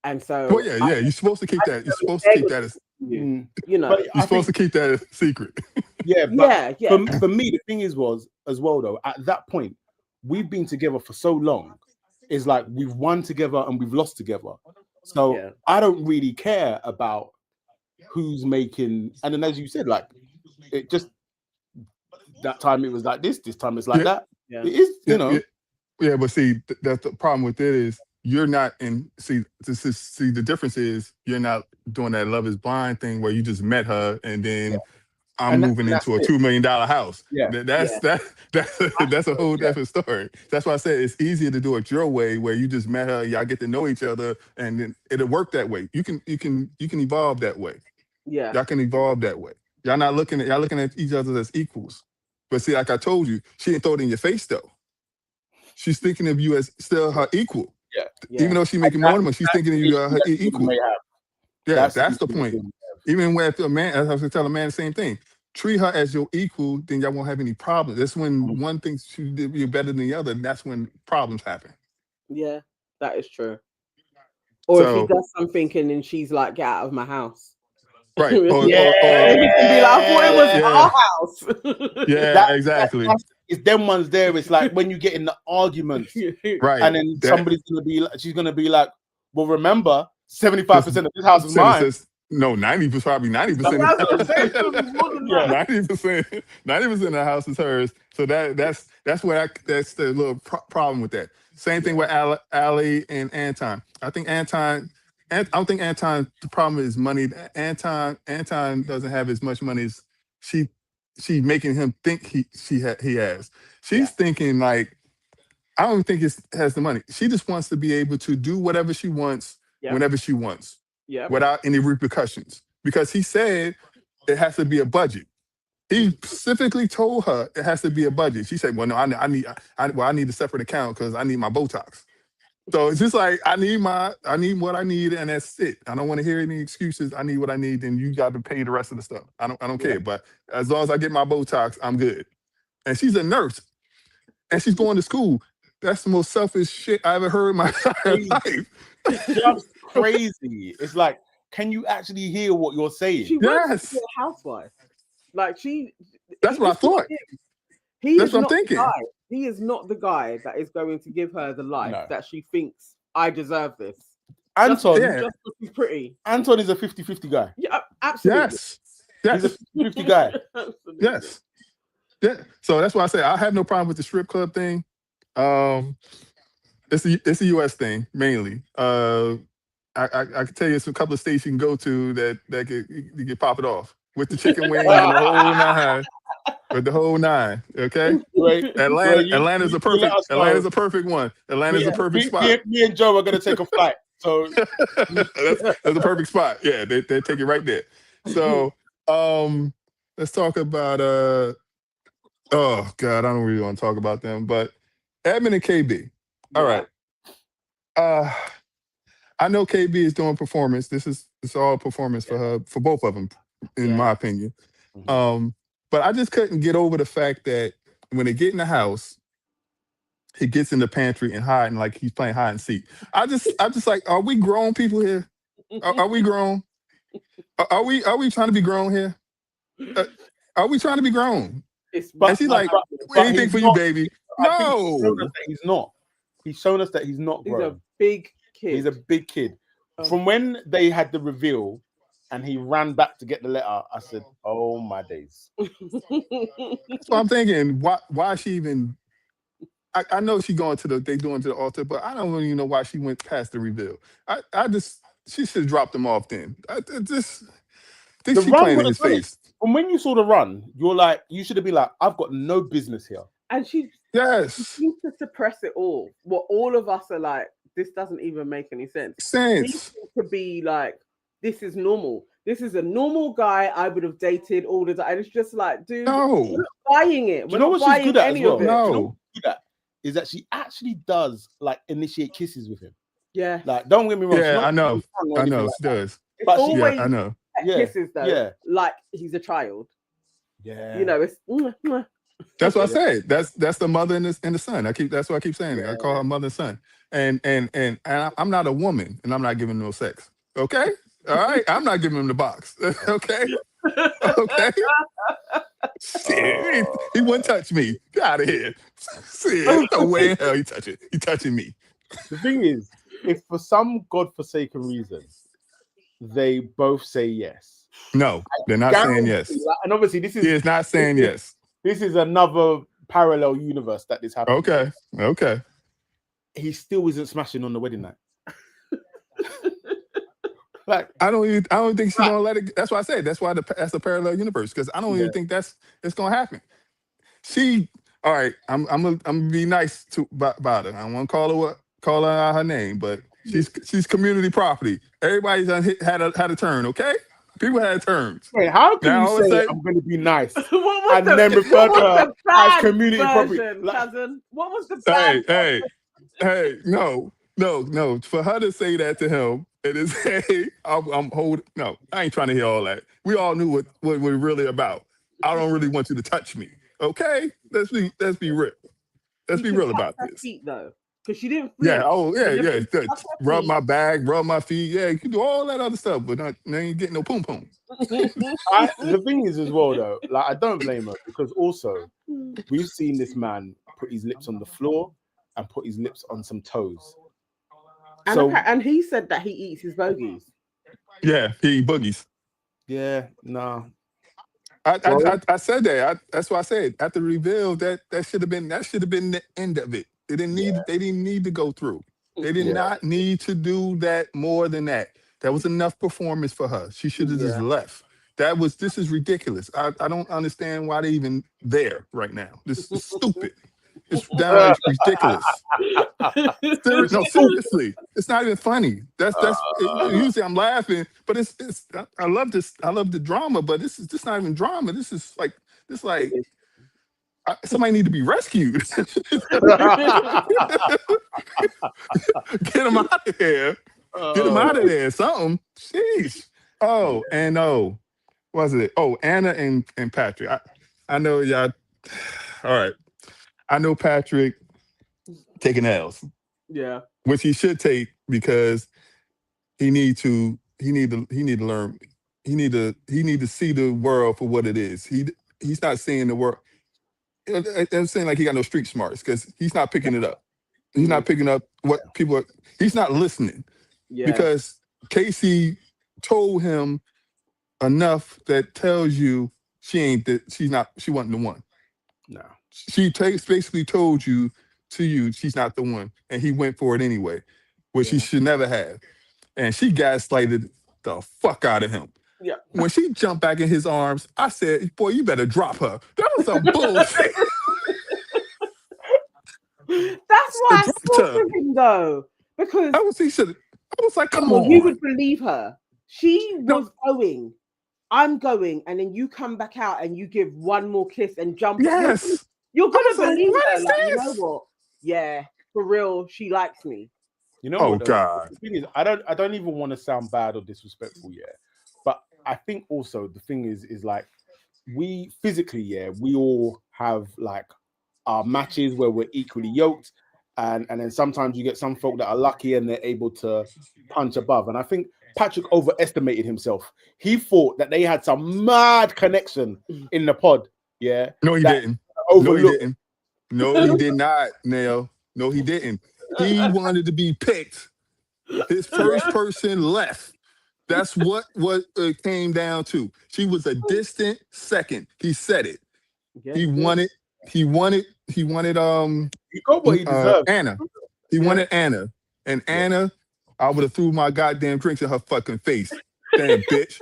And so... Well, yeah, you're supposed to keep that. You're supposed to keep that as... You know, you're supposed to keep that a secret. Yeah, but for me, the thing was as well though, at that point, we've been together for so long. It's like we've won together and we've lost together. So I don't really care about who's making. And then as you said, like it just that time it was like this time it's like that. Yeah. It is, Yeah, but see, that's the problem with it is you're not in. See, the difference is you're not doing that Love Is Blind thing where you just met her and then I'm moving into a $2 million house. Yeah, that's a whole different story. That's why I said it's easier to do it your way, where you just met her, y'all get to know each other, and then it'll work that way. You can evolve that way. Yeah, y'all can evolve that way. Y'all looking at each other as equals. But see, like I told you, she didn't throw it in your face though. She's thinking of you as still her equal. Yeah. Even though she's making more money, she's thinking of you as her equal. Yeah, that's the point. Even when a man, I have to tell a man the same thing. Treat her as your equal, then y'all won't have any problems. That's when one thinks she did you better than the other, and that's when problems happen. Yeah, that is true. Or if he does something and then she's like, "Get out of my house." Right. Or be like, I thought it was our house. Yeah, exactly. It's them ones there. It's like when you get in the arguments, right? And then somebody's gonna be like, "Well, remember, 75% of this house is mine." No, 90%, probably 90%. 90% of the house is hers. So that's the little problem with that. Same thing with Ali and Anton. I don't think Anton. The problem is money. Anton doesn't have as much money as she's making him think he has. She's thinking like, I don't think it has the money. She just wants to be able to do whatever she wants whenever she wants. Without any repercussions, because he said it has to be a budget. He specifically told her it has to be a budget. She said, "Well, no, I need a separate account because I need my Botox." So it's just like I need what I need, and that's it. I don't want to hear any excuses. I need what I need, and you got to pay the rest of the stuff. I don't care. But as long as I get my Botox, I'm good. And she's a nurse, and she's going to school. That's the most selfish shit I ever heard in my entire life. Just crazy. It's like, can you actually hear what you're saying? She wants to be a housewife. Like That's what I thought. That's what I'm thinking. He is not the guy that is going to give her the life that she thinks, I deserve this. Anton, just because he's pretty. Anton is a 50-50 guy. Yeah, absolutely. Yes. He's a 50-50 guy. Yes. Yeah. So that's why I say I have no problem with the strip club thing. It's a US thing mainly. I can tell you it's a couple of states you can go to that you can pop it off with the chicken wing and the whole nine. With the whole nine, okay. Atlanta's a perfect one. Atlanta's a perfect spot. Me and Joe are gonna take a flight, so that's a perfect spot. Yeah, they take it right there. So, let's talk about oh God, I don't really want to talk about them, but Edmund and KB. All right. I know KB is doing performance. It's all performance for her, for both of them, in my opinion. But I just couldn't get over the fact that when they get in the house, he gets in the pantry and hiding like he's playing hide and seek. I'm just like, are we grown people here? Are we grown? Are we trying to be grown here? Are we trying to be grown? And she's like, anything for you, baby. No, he's not. He's shown us that he's not grown. He's a big kid. He's a big kid. From when they had the reveal and he ran back to get the letter, I said, oh my days. So I'm thinking, why she even, I know she going to the altar, but I don't even know why she went past the reveal. She should have dropped him off then. I think she playing in his face. And when you saw the run, you should have been like, I've got no business here. And she seems to suppress it all. What all of us are like, this doesn't even make any sense. She seems to be like, this is normal. This is a normal guy I would have dated all the time. And it's just like, dude, we're not buying it. Do you know what she's good at as well? No. You know what she's good at? Is that she actually does like initiate kisses with him. Yeah. Like, don't get me wrong. Yeah, I know. She does. But always I know. Kisses though, like he's a child. Yeah. You know, it's that's what I said. That's the mother and the son. That's what I keep saying. I call her mother and son. And I'm not a woman, and I'm not giving no sex. Okay, all right. I'm not giving him the box. Okay, okay. Shit, he wouldn't touch me. Get out of here. Shit, no way in hell he touching me. The thing is, if for some godforsaken reason they both say yes, no, they're not saying yes. And obviously, he is not saying yes. This is another parallel universe that this happens. Okay. He still isn't smashing on the wedding night. Like, I don't think she's gonna let it. That's why I say that's a parallel universe, because I don't even think it's gonna happen. All right. I'm gonna be nice about it. I don't want to call her out her name, but she's community property. Everybody's had a turn. Okay. People had turns. Wait, how can you say I'm going to be nice and then refer to her as community property? Cousin? What was the bad Hey, no. For her to say that to him, it is, hey, I'm holding. No, I ain't trying to hear all that. We all knew what we're really about. I don't really want you to touch me. Okay? Let's be real. Let's be real about this. Feet, though. Because she didn't. Rub my back, rub my feet. Yeah, you can do all that other stuff, but now you getting no poom poom. The thing is, as well, though, like, I don't blame her, because also we've seen this man put his lips on the floor and put his lips on some toes. And he said that he eats his bogies. Yeah, he eats boogies. Yeah, no. I said that. That's why I said at the reveal that should have been the end of it. They didn't need to go through. They did not need to do that more than that. That was enough performance for her. She should have just left. This is ridiculous. I don't understand why they even there right now. This is stupid. It's downright ridiculous. Seriously. It's not even funny. Usually I'm laughing, but it's I love this. I love the drama, but this is just not even drama. This It's like somebody need to be rescued. Get him out of here. Get him out of there. Something. Sheesh. Oh, and what was it? Oh, Anna and Patrick. I know y'all. All right. I know Patrick taking L's. Yeah. Which he should take because he need to learn. He need to see the world for what it is. He's not seeing the world. I'm saying like he got no street smarts because he's not picking it up. He's not picking up what people are. He's not listening. Yeah. Because Casey told him enough that tells you she wasn't the one. No. She basically told you she's not the one, and he went for it anyway, which he should never have. And she gaslighted the fuck out of him. Yeah. When she jumped back in his arms, I said, "Boy, you better drop her." That was some bullshit. That's why I spoke to him though, because I was like, come on. You would believe her. She was going. I'm going, and then you come back out and you give one more kiss and jump. Yes. You're gonna believe her. Like, you know what? Yeah, for real, she likes me. You know oh what, God. The thing is, I don't even want to sound bad or disrespectful, but I think also the thing is like we physically, we all have like our matches where we're equally yoked, and then sometimes you get some folk that are lucky and they're able to punch above. And I think Patrick overestimated himself. He thought that they had some mad connection in the pod. Yeah. No, he didn't. No, he didn't. No, he did not, Nail. No, he didn't. He wanted to be picked. His first person left. That's what it came down to. She was a distant second. He said it. He wanted he got what he deserved. Anna. He wanted Anna. And Anna, I would have threw my goddamn drinks in her fucking face. Damn bitch.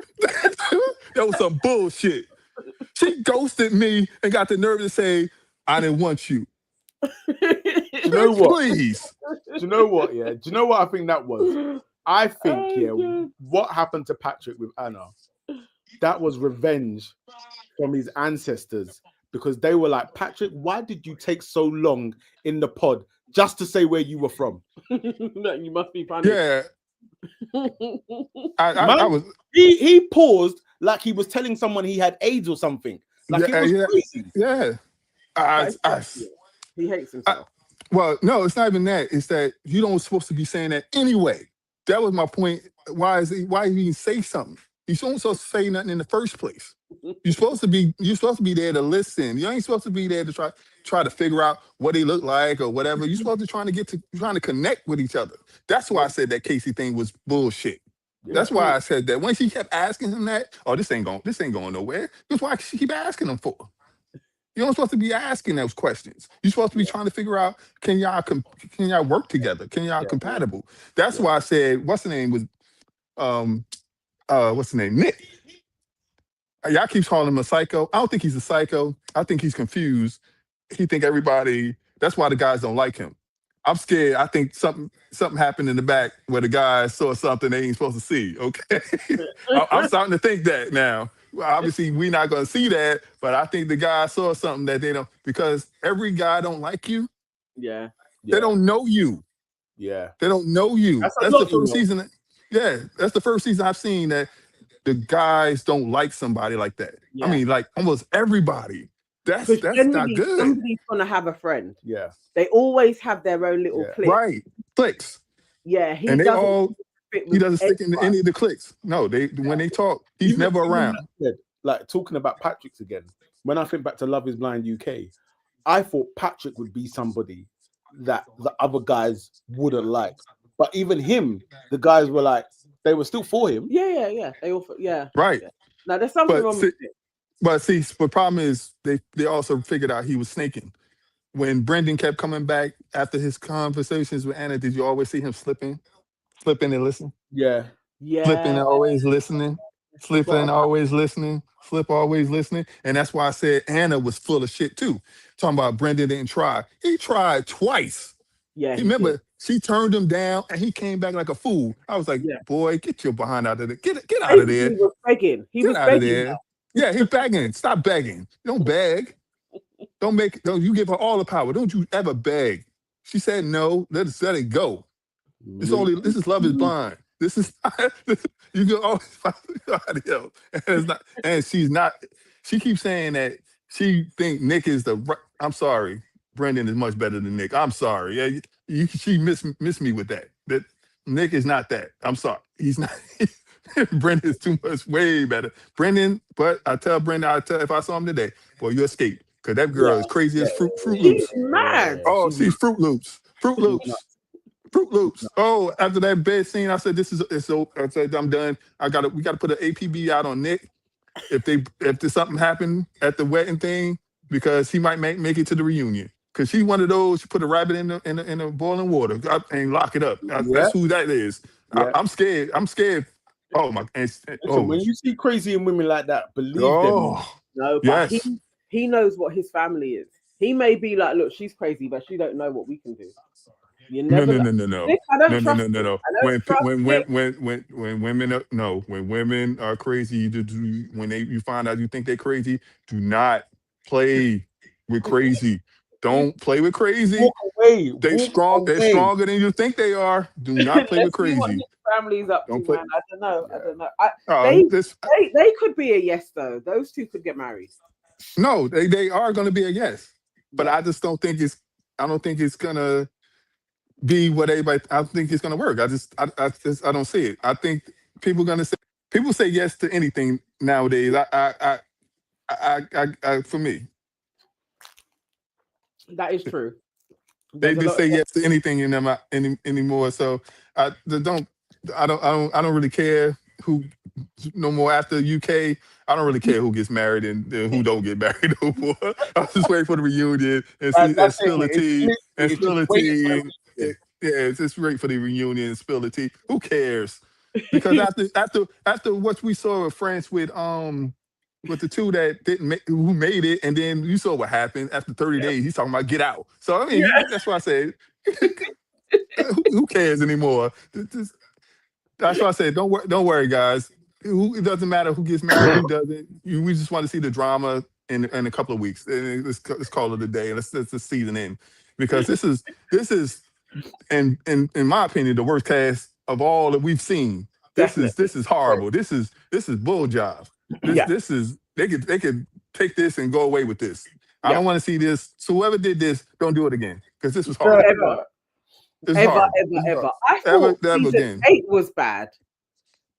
That was some bullshit. She ghosted me and got the nerve to say, I didn't want you. You know what? Please. Do you know what? Yeah. Do you know what I think that was? I think, what happened to Patrick with Anna, that was revenge from his ancestors, because they were like, Patrick, why did you take so long in the pod just to say where you were from? You must be panicked. Yeah. I was. He paused like he was telling someone he had AIDS or something. Like it was crazy. Yeah. He hates himself. Well, no, it's not even that. It's that you don't supposed to be saying that anyway. That was my point. Why did he even say something? He's not supposed to say nothing in the first place. You're supposed to be there to listen. You ain't supposed to be there to try to figure out what they look like or whatever. You're supposed to trying to connect with each other. That's why I said that Casey thing was bullshit. That's why I said that. When she kept asking him that, this ain't going nowhere. That's why she keep asking him for. You're not supposed to be asking those questions. You're supposed to be trying to figure out, can y'all work together? Can y'all compatible? That's why I said, what's the name was, what's the name? Nick. Y'all keep calling him a psycho. I don't think he's a psycho. I think he's confused. He think everybody, that's why the guys don't like him. I'm scared. I think something happened in the back where the guys saw something they ain't supposed to see. Okay. I'm starting to think that now. Well, obviously, we're not going to see that, but I think the guy saw something that they don't, because every guy don't like you. Yeah. They don't know you. Yeah. They don't know you. That's the first season. Yeah. That's the first season I've seen that the guys don't like somebody like that. Yeah. I mean, like almost everybody. That's not good. Somebody's going to have a friend. Yeah. They always have their own little clique. Right. Cliques. Yeah. He doesn't stick in any of the cliques. No, when they talk, he's never around. Like talking about Patrick's again. When I think back to Love Is Blind UK, I thought Patrick would be somebody that the other guys wouldn't like. But even him, the guys were like, they were still for him. Yeah. They all, right. Yeah. Now there's something wrong with it. But see, the problem is they also figured out he was snaking. When Brendan kept coming back after his conversations with Anna, did you always see him slipping and listening? Yeah. Flipping and always listening. Slipping, always listening. Flip, always listening. And that's why I said Anna was full of shit too. Talking about Brendan didn't try. He tried twice. Yeah. Remember, she turned him down and he came back like a fool. I was like, boy, get your behind out of there. Get out of there. He was begging. Get out of there. Yeah, he's begging. Stop begging. Don't beg. Don't you give her all the power. Don't you ever beg. She said no. Let it go. This is Love Is Blind. This is you can always find somebody else. And it's not, and she's not. She keeps saying that she think Nick is the. I'm sorry, Brendan is much better than Nick. I'm sorry. Yeah, she missed me with that. That Nick is not that. I'm sorry. He's not. Brendan is too much, way better. Brendan, but I tell Brendan, if I saw him today, boy, you escape. Because that girl is crazy as Fruit Loops. She's mad. Oh, she's Fruit Loops. Fruit Loops. Fruit Loops. Oh, after that bed scene, I said, I said, I'm done. We gotta put an APB out on Nick if there's something happened at the wedding thing, because he might make it to the reunion. Because she's one of those, you put a rabbit in the boiling water and lock it up. That's who that is. Yeah. I'm scared. Oh my! When you see crazy in women like that, believe them. No, but he knows what his family is. He may be like, look, she's crazy, but she don't know what we can do. You never No. Nick, I don't trust him. When women are crazy, when you find out you think they're crazy, do not play with crazy. Don't play with crazy. Walk away. They're stronger than you think they are. Do not play with crazy. See what his family's up to, man. I don't know. They could be a yes though. Those two could get married. No, they are going to be a yes, but I just don't think I don't think it's gonna be what everybody. I think it's gonna work. I don't see it. I think people say yes to anything nowadays. For me, that is true. They just say yes to anything in them anymore. So I don't really care who no more after UK. I don't really care who gets married and who don't get married no more. I was just waiting for the reunion and spill the tea. And spill the tea. Yeah, it's just great for the reunion and spill the tea. Who cares? Because after what we saw with France with the two that who made it, and then you saw what happened after 30 days. He's talking about get out. So I mean, that's why I said, who cares anymore? That's why I said, don't worry, guys. It doesn't matter who gets married, who doesn't. We just want to see the drama in a couple of weeks. And let's call it a day. Let's the season in, because this is in my opinion the worst cast of all that we've seen. This is horrible. This is bull job. This is they could take this and go away with this. I don't want to see this. So whoever did this, don't do it again, because this was horrible. Ever. I thought season 8 was bad,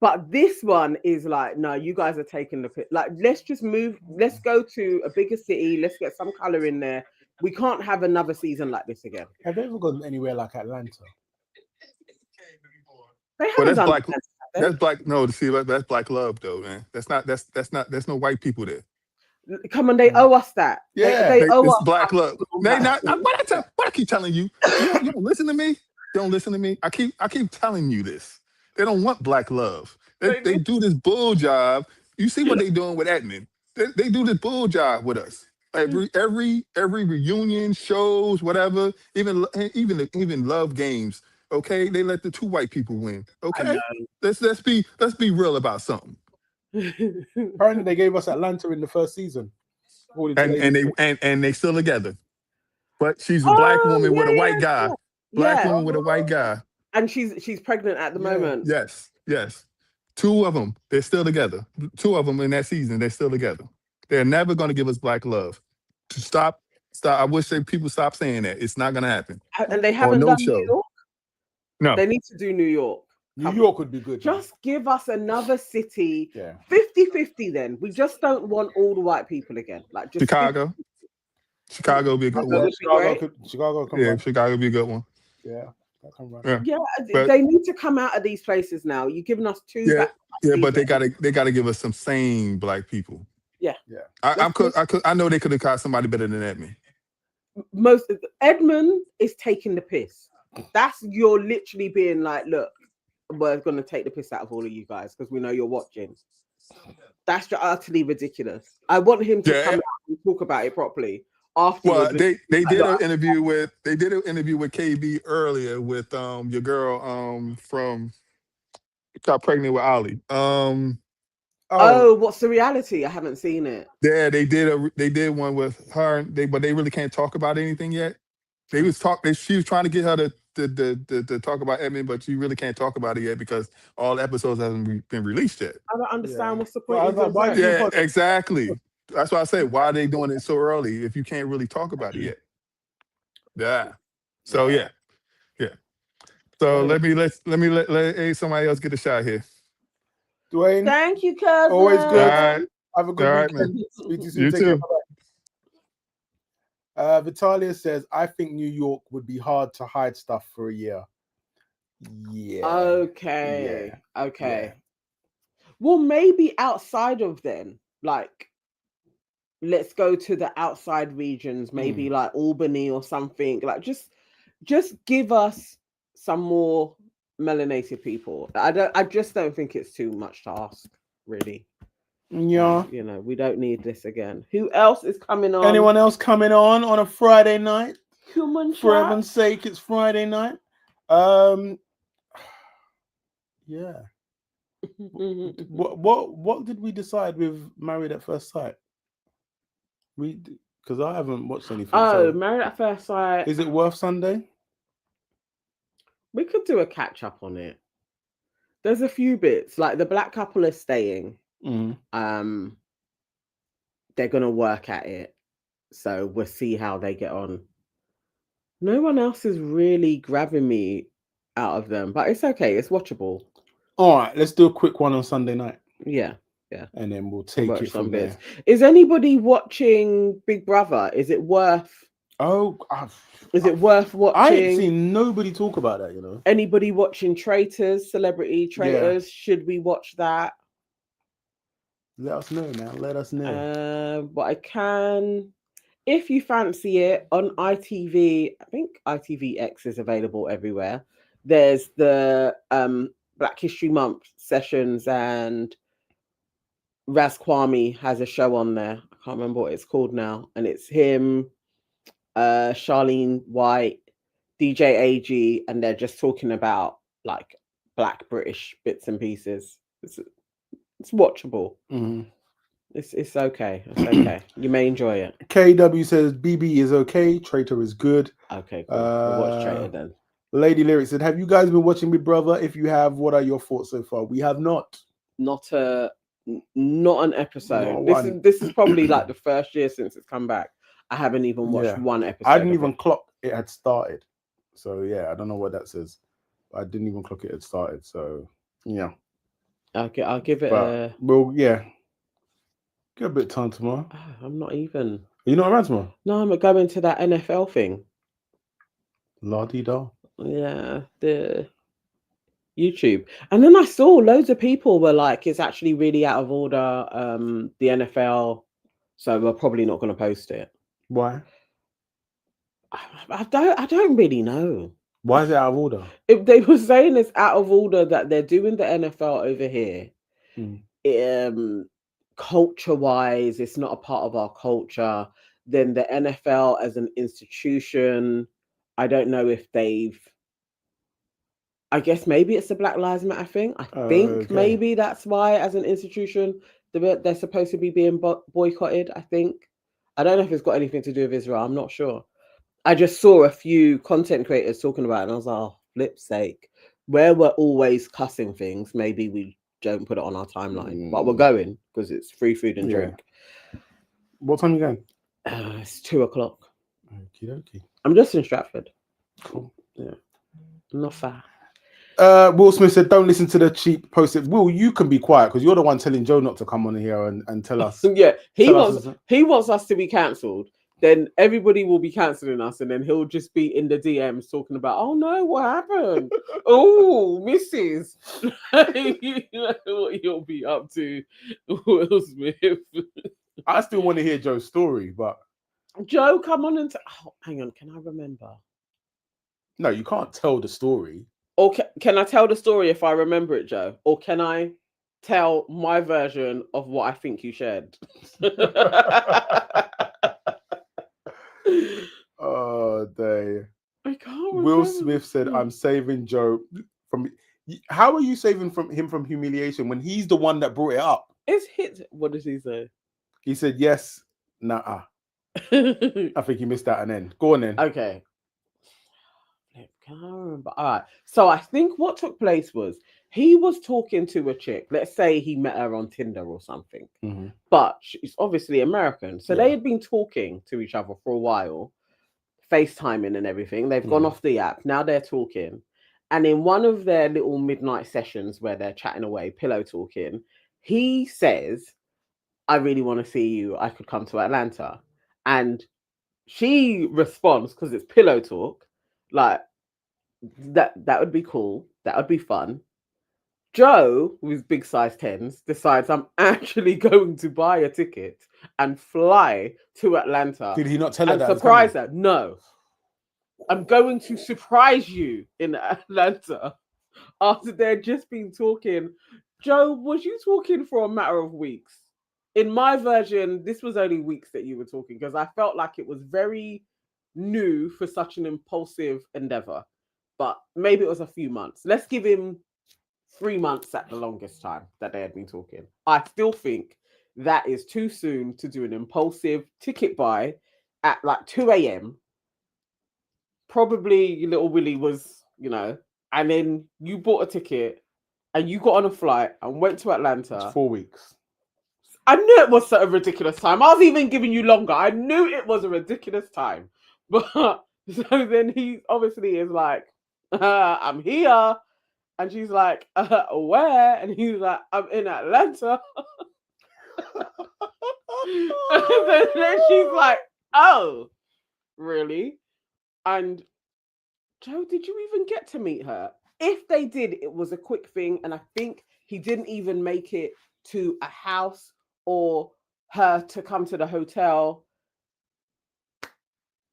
but this one is like, no, you guys are taking the piss. Like, let's just move. Let's go to a bigger city. Let's get some color in there. We can't have another season like this again. Have they ever gone anywhere like Atlanta? They haven't done black. That's black. No, see, that's black love, though, man. That's not. There's no white people there. Come on, they owe us that. Yeah, they owe us black love. They not. What I keep telling you? You don't listen to me. Don't listen to me. I keep telling you this. They don't want black love. They do this bull job. You see what they doing with Edmund? They do this bull job with us. Every reunion, shows, whatever, even love games. Okay, they let the two white people win. Okay, let's be real about something. Apparently, they gave us Atlanta in the first season, and they still together. But she's a black woman with a white guy. Black woman with a white guy, and she's pregnant at the moment. Yes. Two of them, they're still together. Two of them in that season, they're still together. They're never going to give us black love. Stop. I wish people stop saying that. It's not going to happen. And they haven't done New York. No, they need to do New York. New York would be good. Just give us another city. 50-50 then. We just don't want all the white people again. Like just Chicago. 50-50. Chicago would be a good one. Chicago would be a good one. They need to come out of these places now. You've given us two. But they gotta give us some sane black people. Yeah. I know they could have caught somebody better than Edmund. Edmund is taking the piss. You're literally being like, look, we're gonna take the piss out of all of you guys because we know you're watching. That's just utterly ridiculous. I want him to come out and talk about it properly. Afterwards, well, they did an interview with KB earlier with your girl from got pregnant with Ollie. Oh, what's the reality? I haven't seen it. Yeah, they did one with her, but they really can't talk about anything yet. She was trying to get her to talk about Edmund, but she really can't talk about it yet because all episodes haven't been released yet. I don't understand what's the Well, I point. was like, why do you Yeah, exactly. That's why I said, why are they doing it so early if you can't really talk about it yet? Yeah. So yeah. So let somebody else get a shot here. Dwayne? Thank you, cousin. Always good. All right. Have a good All right, weekend. man. Speak to you soon. You Take care. too. Bye-bye. Vitalia says, I think New York would be hard to hide stuff for a year. Yeah. Okay. Yeah. Okay. Well, maybe outside of then, like, let's go to the outside regions, maybe like Albany or something. Like, just give us some more melanated people. I just don't think it's too much to ask, really. Yeah. You know, we don't need this again. Who else is coming on? Anyone else coming on a Friday night? Human For chat? heaven's sake, it's Friday night. Yeah. What did we decide with Married at First Sight? Because I haven't watched anything. Oh, so Married at First Sight. is it worth Sunday? We could do a catch up on it. There's a few bits, like the black couple is staying. They're gonna work at it, so we'll see how they get on. No one else is really grabbing me out of them, but it's okay. It's watchable. All right, let's do a quick one on Sunday night. Yeah. And then we'll take it from there. Is anybody watching Big Brother? Is it worth? Is it worth watching? I ain't seen nobody talk about that. You know. Anybody watching Traitors? Celebrity Traitors? Yeah. Should we watch that? Let us know, man. Let us know. But I can, if you fancy it, on ITV. I think ITVX is available everywhere. There's the Black History Month sessions, and Raz Kwame has a show on there. I can't remember what it's called now, and it's him, Charlene White, DJ AG, and they're just talking about like Black British bits and pieces. It's watchable. It's okay. It's okay. You may enjoy it. KW says BB is okay. Traitor is good. Okay, cool. We'll watch Traitor then. Lady Lyric said, "Have you guys been watching Big Brother? If you have, what are your thoughts so far?" We have not. Not an episode. This is probably like the first year since it's come back. I haven't even watched one episode. I didn't even clock it had started. So yeah, I don't know what that says. I didn't even clock it had started. So yeah. Okay, I'll give it a. Well, yeah. Get a bit of time tomorrow. I'm not even. Are you not around tomorrow? No, I'm going to that NFL thing. La-di-da. Yeah, the YouTube. And then I saw loads of people were like, it's actually really out of order, the NFL. So we're probably not going to post it. Why? I don't really know. Why is it out of order? If they were saying it's out of order that they're doing the NFL over here. Culture-wise, it's not a part of our culture. Then the NFL as an institution, I don't know if they've. I guess maybe it's the Black Lives Matter thing. I think maybe that's why, as an institution, they're supposed to be being boycotted. I think. I don't know if it's got anything to do with Israel. I'm not sure. I just saw a few content creators talking about it, and I was like, oh, flip's sake. Where we're always cussing things, maybe we don't put it on our timeline. But we're going because it's free food and drink. What time are you going? It's 2:00. Okie dokie. I'm just in Stratford. Cool. Yeah. Not far. Will Smith said, "Don't listen to the cheap post-it." Will, you can be quiet because you're the one telling Joe not to come on here and tell us. Yeah, he wants us to be cancelled. Then everybody will be cancelling us, and then he'll just be in the DMs talking about, "Oh no, what happened? Oh, Mrs." You know what you'll be up to, Will Smith. I still want to hear Joe's story, but Joe, come on and hang on. Can I remember? No, you can't tell the story. Or can I tell the story if I remember it, Joe? Or can I tell my version of what I think you shared? Oh, day. I can't remember. Will Smith said, "I'm saving Joe from." How are you saving him from humiliation when he's the one that brought it up? It's hit. What does he say? He said yes, nah. I think he missed that and then. Go on then. Okay. Can I remember? All right. So I think what took place was he was talking to a chick. Let's say he met her on Tinder or something. Mhm. But she's obviously American. So Yeah. they had been talking to each other for a while, FaceTiming and everything. They've gone off the app. Now they're talking. And in one of their little midnight sessions where they're chatting away, pillow talking, he says, I really want to see you. I could come to Atlanta. And she responds, because it's pillow talk, like, that would be cool. That would be fun. Joe, with big size 10s, decides I'm actually going to buy a ticket and fly to Atlanta. Did he not tell her and that? surprise her? No. I'm going to surprise you in Atlanta after they'd just been talking. Joe, was you talking for a matter of weeks? In my version, this was only weeks that you were talking because I felt like it was very new for such an impulsive endeavor. But maybe it was a few months. Let's give him 3 months at the longest time that they had been talking. I still think that is too soon to do an impulsive ticket buy at like 2 a.m. Probably little Willie was, and then you bought a ticket and you got on a flight and went to Atlanta. It's 4 weeks. I knew it was a ridiculous time. I was even giving you longer. I knew it was a ridiculous time. But so then he obviously is like, I'm here. And she's like, where? And he's like, I'm in Atlanta. And then she's like, oh, really? And Joe, did you even get to meet her? If they did, it was a quick thing. And I think he didn't even make it to a house or her to come to the hotel.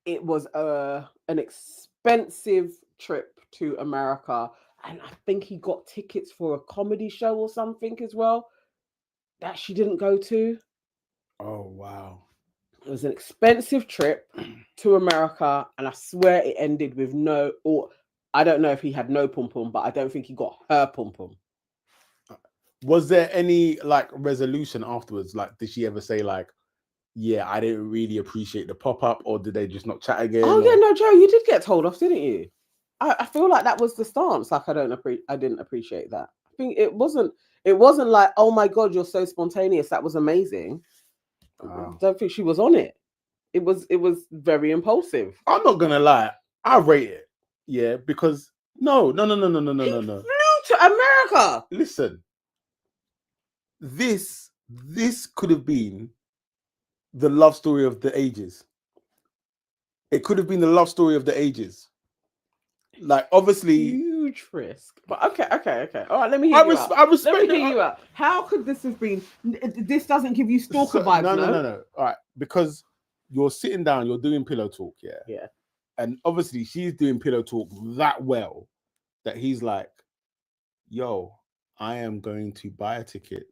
It was an expensive trip to America. And I think he got tickets for a comedy show or something as well that she didn't go to. Oh, wow. It was an expensive trip to America. And I swear it ended with I don't know if he had no pum-pum, but I don't think he got her pum-pum. Was there any like resolution afterwards? Like, did she ever say like, yeah, I didn't really appreciate the pop-up, or did they just not chat again? Oh, yeah, no, Joe, you did get told off, didn't you? I feel like that was the stance. Like, I didn't appreciate that. I think it wasn't like, oh my God, you're so spontaneous. That was amazing. Wow. I don't think she was on it. It was very impulsive. I'm not gonna lie, I rate it. Yeah, because no. He flew to America. Listen, this could have been the love story of the ages. It could have been the love story of the ages. Like, obviously, huge risk. But okay. All right, let me hear you out. I respect. Let me hear you out. How could this have been? This doesn't give you stalker vibes. No. All right, because you're sitting down, you're doing pillow talk, yeah. And obviously, she's doing pillow talk that well that he's like, "Yo, I am going to buy a ticket.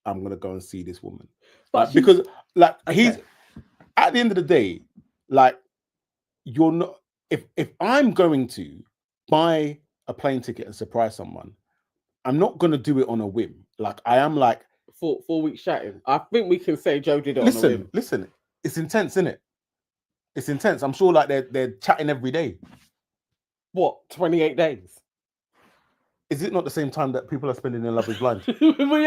I'm gonna go and see this woman." But because, like, he's at the end of the day, like, you're not. If I'm going to buy a plane ticket and surprise someone, I'm not going to do it on a whim. Like, I am like 4 weeks chatting. I think we can say Joe did it on a whim. Listen, it's intense, isn't it? It's intense. I'm sure like they're chatting every day. What, 28 days? Is it not the same time that people are spending in Love is Blind? We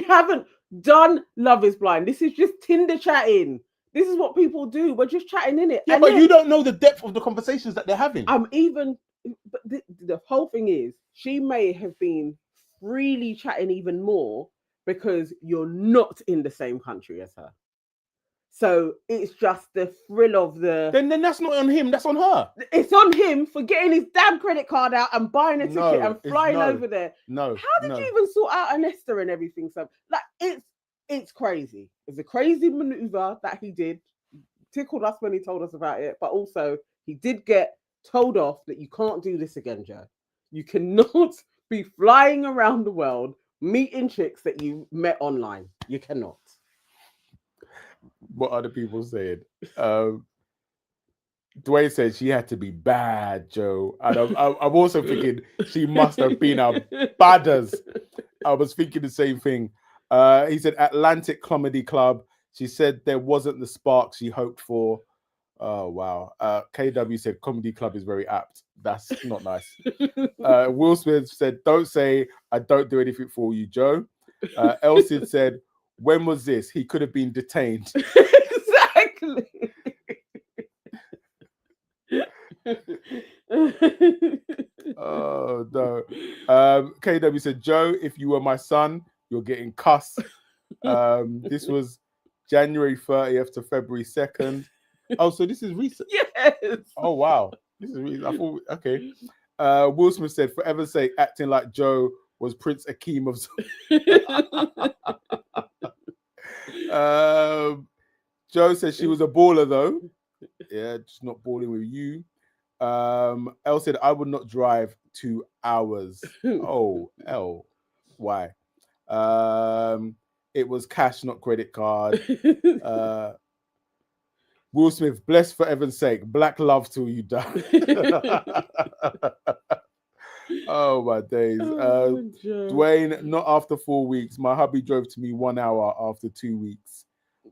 haven't done Love is Blind. This is just Tinder chatting. This is what people do. We're just chatting in it. Yeah, but you don't know the depth of the conversations that they're having. But the whole thing is, she may have been freely chatting even more because you're not in the same country as her. So it's just the thrill of the... Then that's not on him. That's on her. It's on him for getting his damn credit card out and buying a ticket and flying over there. No. How did you even sort out an Esther and everything? So, like, it's crazy. It's a crazy maneuver that he did. Tickled us when he told us about it, but also he did get told off that you can't do this again, Joe. You cannot be flying around the world meeting chicks that you met online. You cannot. What other people saying? Dwayne said she had to be bad, Joe. And I'm also thinking she must have been a badders. I was thinking the same thing. He said Atlantic Comedy Club. She said there wasn't the spark she hoped for. Oh wow. KW said comedy club is very apt. That's not nice. Will Smith said, don't say I don't do anything for you, Joe. Elsid said, when was this? He could have been detained. Exactly. Oh no. KW said, Joe, if you were my son, you're getting cussed. This was January 30th to February 2nd. Oh, so this is recent. Yes. Oh wow. This is recent. I thought okay. Will Smith said, for ever sake, acting like Joe was Prince Akeem of Joe says she was a baller though. Yeah, just not balling with you. Elle said, I would not drive 2 hours. Oh, L. Why? It was cash, not credit card. Will Smith, bless for heaven's sake, black love till you die. Oh my days. Dwayne, not after 4 weeks. My hubby drove to me 1 hour after 2 weeks.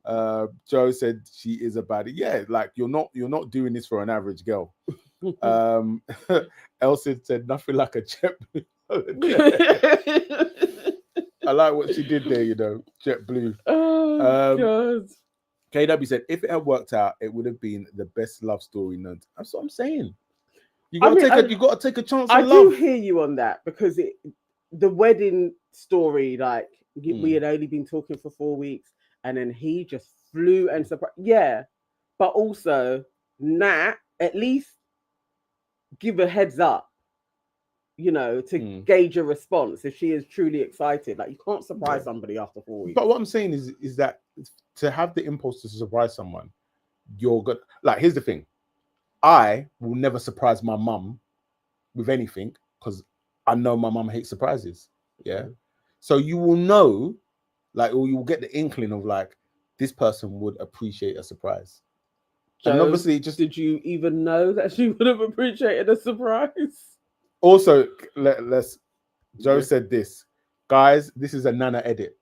Joe said she is a baddie. Yeah, like you're not doing this for an average girl. Elsie said nothing like a JetBlue. I like what she did there, JetBlue. Oh God. KW said if it had worked out, it would have been the best love story known. That's what I'm saying. You got to take a chance. I do hear you on that because the wedding story, like we had only been talking for 4 weeks, and then he just flew and surprised. Yeah, but also Nat, at least give a heads up, to gauge a response if she is truly excited. Like you can't surprise somebody after 4 weeks. But what I'm saying is that to have the impulse to surprise someone, you're good. Like here's the thing. I will never surprise my mum with anything because I know my mum hates surprises. Yeah. So you will know, like, or you will get the inkling of like, this person would appreciate a surprise. Joe, and obviously did you even know that she would have appreciated a surprise? Also, Joe said this, guys, this is a Nana edit.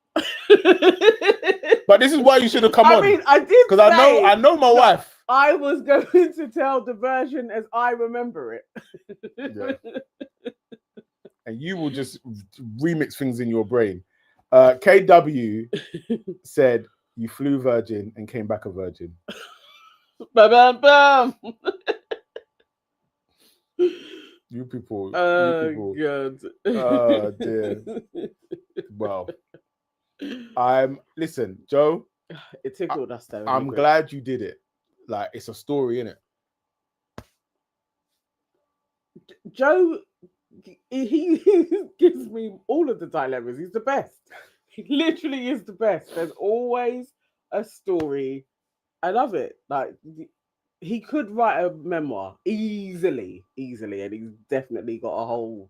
But this is why you should have come on. I mean, I did because I know my wife. I was going to tell the version as I remember it. Yeah. And you will just remix things in your brain. KW said you flew Virgin and came back a virgin. Bam, bam, bam. You people. God. Oh dear. Well, listen, Joe. It tickled us though. I'm glad you did it. Like it's a story, innit? Joe, he gives me all of the dilemmas. He's the best. He literally is the best. There's always a story. I love it. Like he could write a memoir easily, and he's definitely got a whole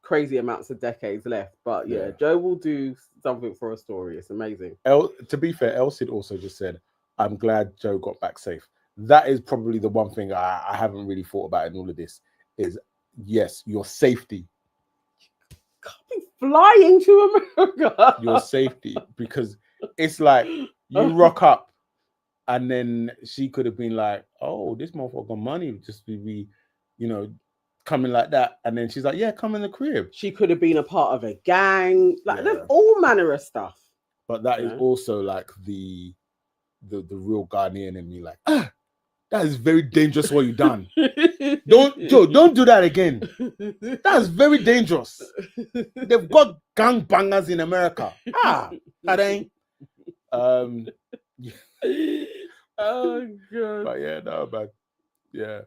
crazy amounts of decades left. But yeah, Joe will do something for a story. It's amazing. To be fair, Elsid also just said, I'm glad Joe got back safe. That is probably the one thing I haven't really thought about in all of this is, yes, your safety. Can't be flying to America. Your safety, because it's like you rock up and then she could have been like, oh, this motherfucker got money, just to be, coming like that. And then she's like, yeah, come in the crib. She could have been a part of a gang. Like there's all manner of stuff. But that is also like the real Ghanaian in me, like, that is very dangerous what you done. Don't do that again. That's very dangerous. They've got gangbangers in America. That ain't. Oh God. But yeah, no, man. Yeah.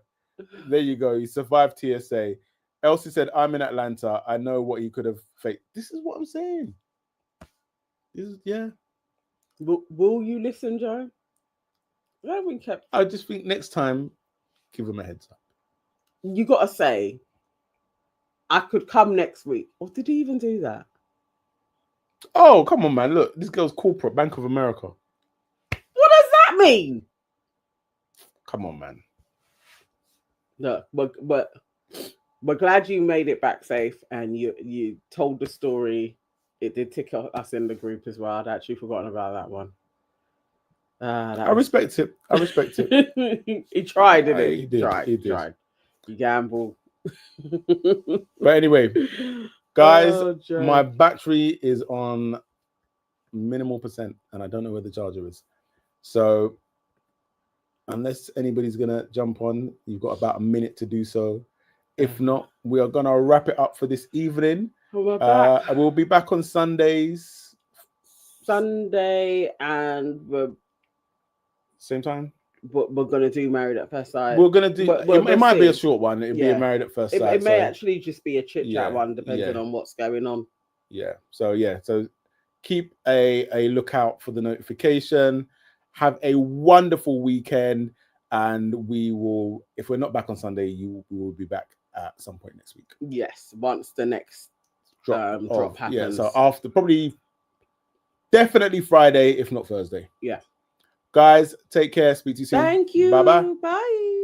There you go. He survived TSA. Elsie said, I'm in Atlanta. I know what he could have faked. This is what I'm saying. Will you listen, Joe? I just think next time, give him a heads up. You got to say, I could come next week. Or did he even do that? Oh, come on, man. Look, this girl's corporate, Bank of America. What does that mean? Come on, man. No, but we're glad you made it back safe and you told the story It did tick us in the group as well. I'd actually forgotten about that one. I respect it. I respect it. He tried, didn't he? He did. He did. Tried. He gambled. But anyway, guys, Oh, my battery is on minimal percent, and I don't know where the charger is. So unless anybody's gonna jump on, you've got about a minute to do so. If not, we are gonna wrap it up for this evening. We'll be back on Sundays. Sunday, and we're same time. But we're gonna do Married at First Sight. We're gonna do. It might be a short one. It'll be a Married at First Sight. It may actually just be a chit chat one, depending on what's going on. Yeah. So keep a lookout for the notification. Have a wonderful weekend, and we will. If we're not back on Sunday, we will be back at some point next week. Yes, once the next drop happens. Yeah. So after definitely Friday, if not Thursday. Yeah. Guys, take care. Speak to you soon. Thank you. Bye-bye. Bye.